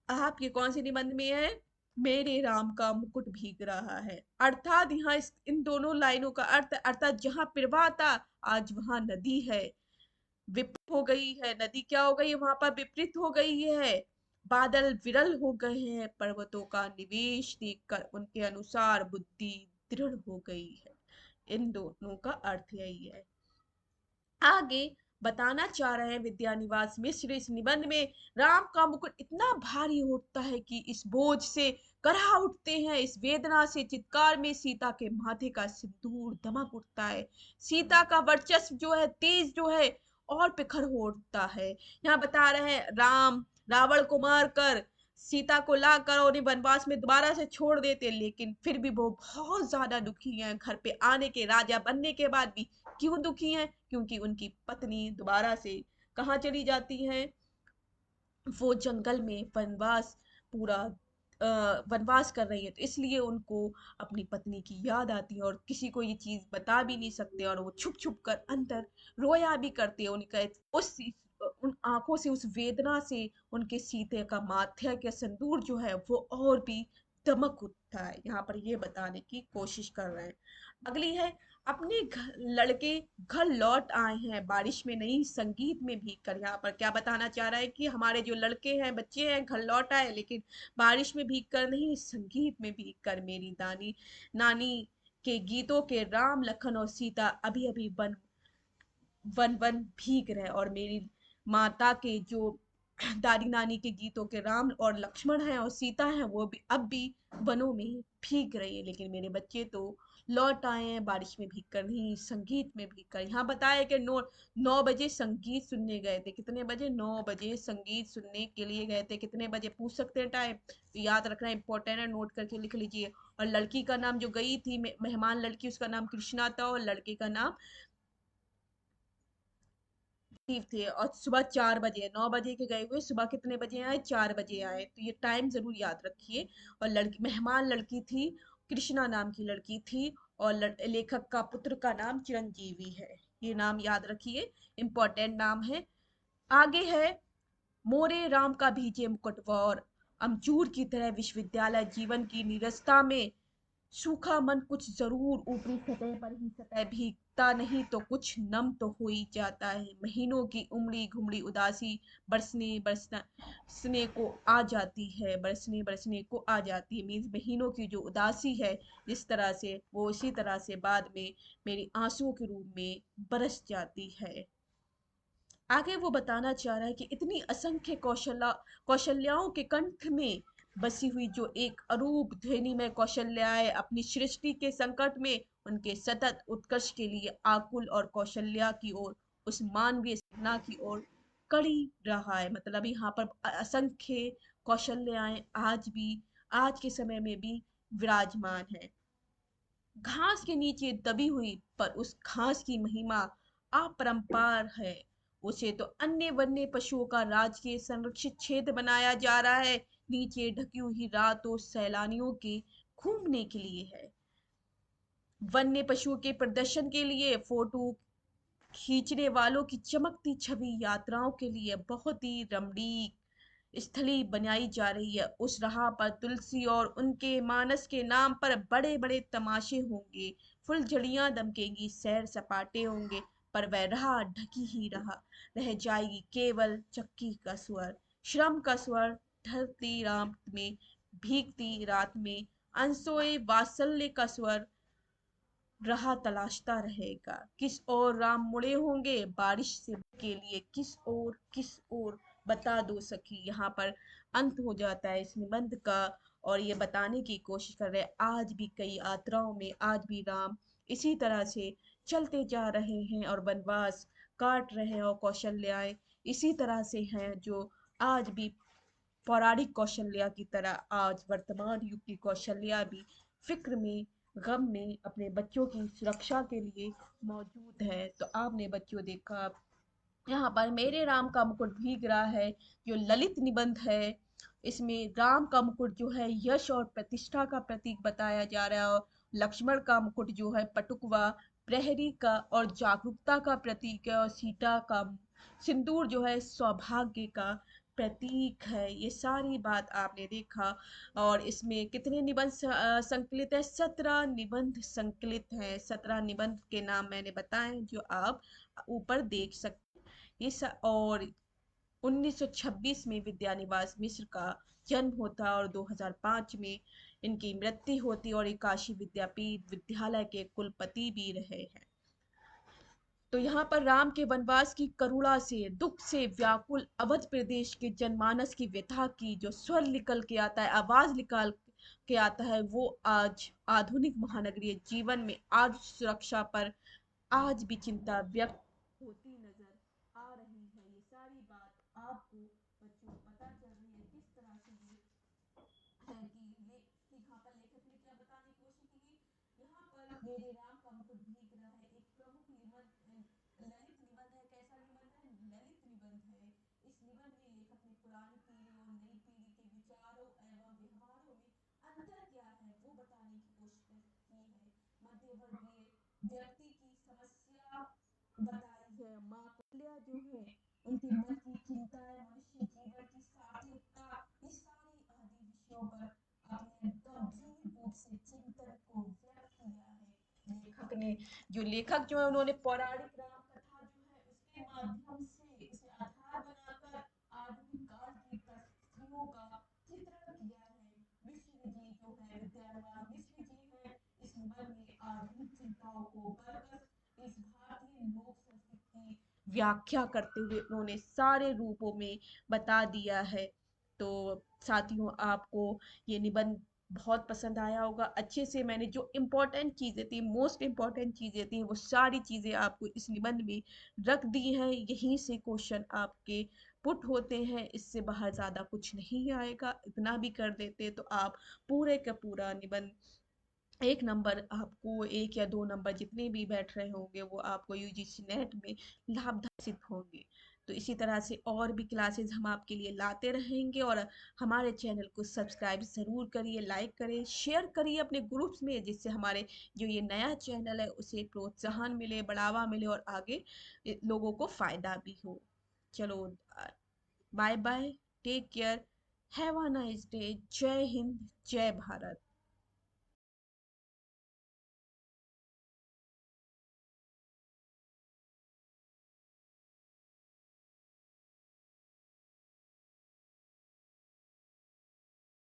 S1: आपके कौन से निबंध में है, मेरे राम का मुकुट भीग रहा है। अर्थात यहाँ इन दोनों लाइनों का अर्थ, अर्थात जहाँ प्रवाह था आज वहां नदी है, विपरीत हो गई है, नदी क्या हो गई है वहां पर, विपरीत हो गई है। बादल विरल हो गए हैं, पर्वतों का निवेश देखकर उनके अनुसार बुद्धि दृढ़ हो गई है। इन दोनों का अर्थ यही है। आगे बताना चाह रहे हैं विद्यानिवास मिश्र इस निबंध में, राम का मुकुट इतना भारी होता है कि इस बोझ से करा उठते हैं, इस वेदना से चित्कार में सीता के माथे का सिंदूर दमक उठता है। सीता का वर्चस्व जो है, तेज जो है, और प्रखर हो उठता है। यहाँ बता रहे हैं राम रावण को मारकर सीता को लाकर उन्हें वनवास में दोबारा से छोड़ देते, लेकिन फिर भी वो बहुत ज्यादा दुखी हैं। घर पे आने के, राजा बनने के बाद भी क्यों दुखी हैं, क्योंकि उनकी पत्नी दोबारा से कहाँ चली जाती हैं, वो जंगल में वनवास पूरा वनवास कर रही है, तो इसलिए उनको अपनी पत्नी की याद आती है, और किसी को ये चीज बता भी नहीं सकते, और वो छुप छुप कर अंदर रोया भी करते हैं। उनका उस उन आंखों से, उस वेदना से उनके सीते का माथे के सिंदूर जो है वो और भी दमक उठता है। यहाँ पर ये बताने की कोशिश कर रहे हैं। अगली है, अपने लड़के घर लौट आए हैं बारिश में नहीं संगीत में भीग कर। यहाँ पर क्या बताना चाह रहा है कि हमारे जो लड़के हैं, बच्चे हैं, घर लौट आए लेकिन बारिश में भीग कर नहीं, संगीत में भीग कर। मेरी दानी नानी के गीतों के राम लखन और सीता अभी अभी वन वन वन भीग रहे, और मेरी माता के जो दादी नानी के गीतों के राम और लक्ष्मण हैं और सीता हैं वो भी अब भी वनों में भीग रही है। लेकिन मेरे बच्चे तो लौट आए हैं बारिश में भीग कर नहीं, संगीत में भीग कर। यहाँ बताया कि 9 बजे संगीत सुनने गए थे। कितने बजे? 9 बजे संगीत सुनने के लिए गए थे। कितने बजे पूछ सकते हैं टाइम, तो याद रखना इंपॉर्टेंट है, नोट करके लिख लीजिए। और लड़की का नाम जो गई थी मेहमान लड़की, उसका नाम कृष्णा था, और लड़के का नाम थे। और सुबह 4 बजे, 9 बजे के गए हुए, सुबह कितने बजे आए? 4 बजे आए। तो ये टाइम जरूर याद रखिए। और लड़की, मेहमान लड़की थी, कृष्णा नाम की लड़की थी, और लेखक का पुत्र का नाम चिरंजीवी है। ये नाम याद रखिए, इम्पोर्टेंट नाम है। आगे है, मोरे राम का भीजे मुकुटवर, अमचूर की तरह विश्वविद्यालय जीवन की नीरसता में सूखा मन कुछ जरूर ऊपरी सतह पर ही सतह भीगता नहीं तो कुछ नम तो हो ही जाता है। महीनों की उमड़ी घुमड़ी उदासी बरसने बरसने को आ जाती है, बरसने बरसने को आ जाती है। मीन्स महीनों की जो उदासी है जिस तरह से, वो उसी तरह से बाद में मेरी आंसुओं के रूप में बरस जाती है। आगे वो बताना चाह रहा है कि इतनी असंख्य कौशल्याओं के कंठ में बसी हुई जो एक अरूप ध्वनि में कौशल्याएं अपनी सृष्टि के संकट में उनके सतत उत्कर्ष के लिए आकुल और कौशल्या की ओर, उस मानवीय साधना की ओर कड़ी रहा है। मतलब यहाँ पर असंख्य कौशल्याएं आज भी, आज के समय में भी विराजमान है। घास के नीचे दबी हुई, पर उस घास की महिमा अपरंपार है। उसे तो अन्य वन्य पशुओं का राजकीय संरक्षित क्षेत्र बनाया जा रहा है। नीचे ढकी हुई रातों सैलानियों के घूमने के लिए है, वन्य पशुओं के प्रदर्शन के लिए, फोटो खींचने वालों की चमकती छवि यात्राओं के लिए बहुत ही रमणीक स्थली बनाई जा रही है। उस राह पर तुलसी और उनके मानस के नाम पर बड़े बड़े तमाशे होंगे, फुलझड़ियां दमकेंगी, सैर सपाटे होंगे, पर वह राह ढकी ही रह जाएगी, केवल चक्की का स्वर, श्रम का स्वर, ढलती रात में, भीगती रात में, अनसोए वात्सल्य का स्वर राह तलाशता रहेगा। किस ओर राम मुड़े होंगे बारिश से के लिए, किस ओर बता दो सखी। यहाँ पर अंत हो जाता है इस निबंध का, और ये बताने की कोशिश कर रहे हैं आज भी कई यात्राओं में, आज भी राम इसी तरह से चलते जा रहे हैं और वनवास काट रहे हैं, और कौशल्याएं इसी तरह से हैं जो आज भी पौराणिक कौशल्या की तरह आज वर्तमान युग की कौशल्या भी फिक्र में, गम में अपने बच्चों की सुरक्षा के लिए मौजूद है। तो आपने बच्चों देखा, यहाँ पर मेरे राम का मुकुट भीग रहा है जो ललित निबंध है। इसमें राम का मुकुट जो है यश और प्रतिष्ठा का प्रतीक बताया जा रहा है, और लक्ष्मण का मुकुट जो है पटुकवा, प्रहरी का और जागरूकता का प्रतीक है, और सीता का सिंदूर जो है सौभाग्य का प्रतीक है। ये सारी बात आपने देखा। और इसमें कितने निबंध संकलित है? 17 निबंध संकलित है। 17 निबंध के नाम मैंने बताए जो आप ऊपर देख सकते। और 1926 में विद्यानिवास मिश्र का जन्म होता और 2005 में इनकी मृत्यु होती, और ये काशी विद्यापीठ विद्यालय के कुलपति भी रहे हैं। तो यहाँ पर राम के वनवास की करुणा से, दुख से व्याकुल अवध प्रदेश के जनमानस की व्यथा की जो स्वर निकल के आता है, आवाज निकाल के आता है, वो आज आधुनिक महानगरीय जीवन में आज सुरक्षा पर आज भी चिंता व्यक्त होती नजर आ रही है। ये सारी बात आपको बच्चों पता चल रही है किस तरह से ये है कि यहाँ पर लेखक ने क्या बताने की कोशिश की। यहाँ पर मेरे राम का मुकुट भीग रहा है एक प्रमुख निबंध, ललित निबंध है। कैसा निबंध है? ललित निबंध है। इस निबंध में लेखक ने पुरानी पीढ़ी और नई पीढ़ी के विचारों एवं व्यवहारों में अंतर क्या है वो बताने की कोशिश की है। मध्यवर्गीय व्यक्ति की समस्या बताई है। माँ कौशल्या जो है उनके मन की चिंताएं, मनुष्य जीवन की सार्थकता, ये सारी आदि विषयों पर आपने गंभीर रूप से चिंतन को व्यक्त किया है। लेखक ने जो लेखक जो है उन्होंने पौराणिक राम कथा जो है उसके माध्यम से उसे आधार बनाकर आधुनिक काल की परिस्थितियों का चित्रण किया है। मिश्र जी जो है विद्वान मिश्र जी हैं, इस निबंध में आधुनिक चिंताओं को बरगस इस भारतीय लोक संस्कृति की व्याख्या करते हुए उन्होंने सारे रूपों में बता दिया है। तो साथियों, आपको ये निबंध बहुत पसंद आया होगा। अच्छे से मैंने जो इम्पोर्टेंट चीज़ें थी, मोस्ट इम्पोर्टेंट चीज़ें थी, वो सारी चीज़ें आपको इस निबंध में रख दी हैं। यहीं से क्वेश्चन आपके पुट होते हैं, इससे बाहर ज़्यादा कुछ नहीं आएगा। इतना भी कर देते तो आप पूरे का पूरा निबंध एक नंबर, आपको एक या दो नंबर जितने भी बैठ रहे होंगे वो आपको यूजीसी नेट में लाभदायक होंगे। तो इसी तरह से और भी क्लासेस हम आपके लिए लाते रहेंगे, और हमारे चैनल को सब्सक्राइब ज़रूर करिए, लाइक करिए, शेयर करिए अपने ग्रुप्स में, जिससे हमारे जो ये नया चैनल है उसे प्रोत्साहन मिले, बढ़ावा मिले और आगे लोगों को फ़ायदा भी हो। चलो, bye bye, take care, have a nice day. जय हिंद, जय भारत।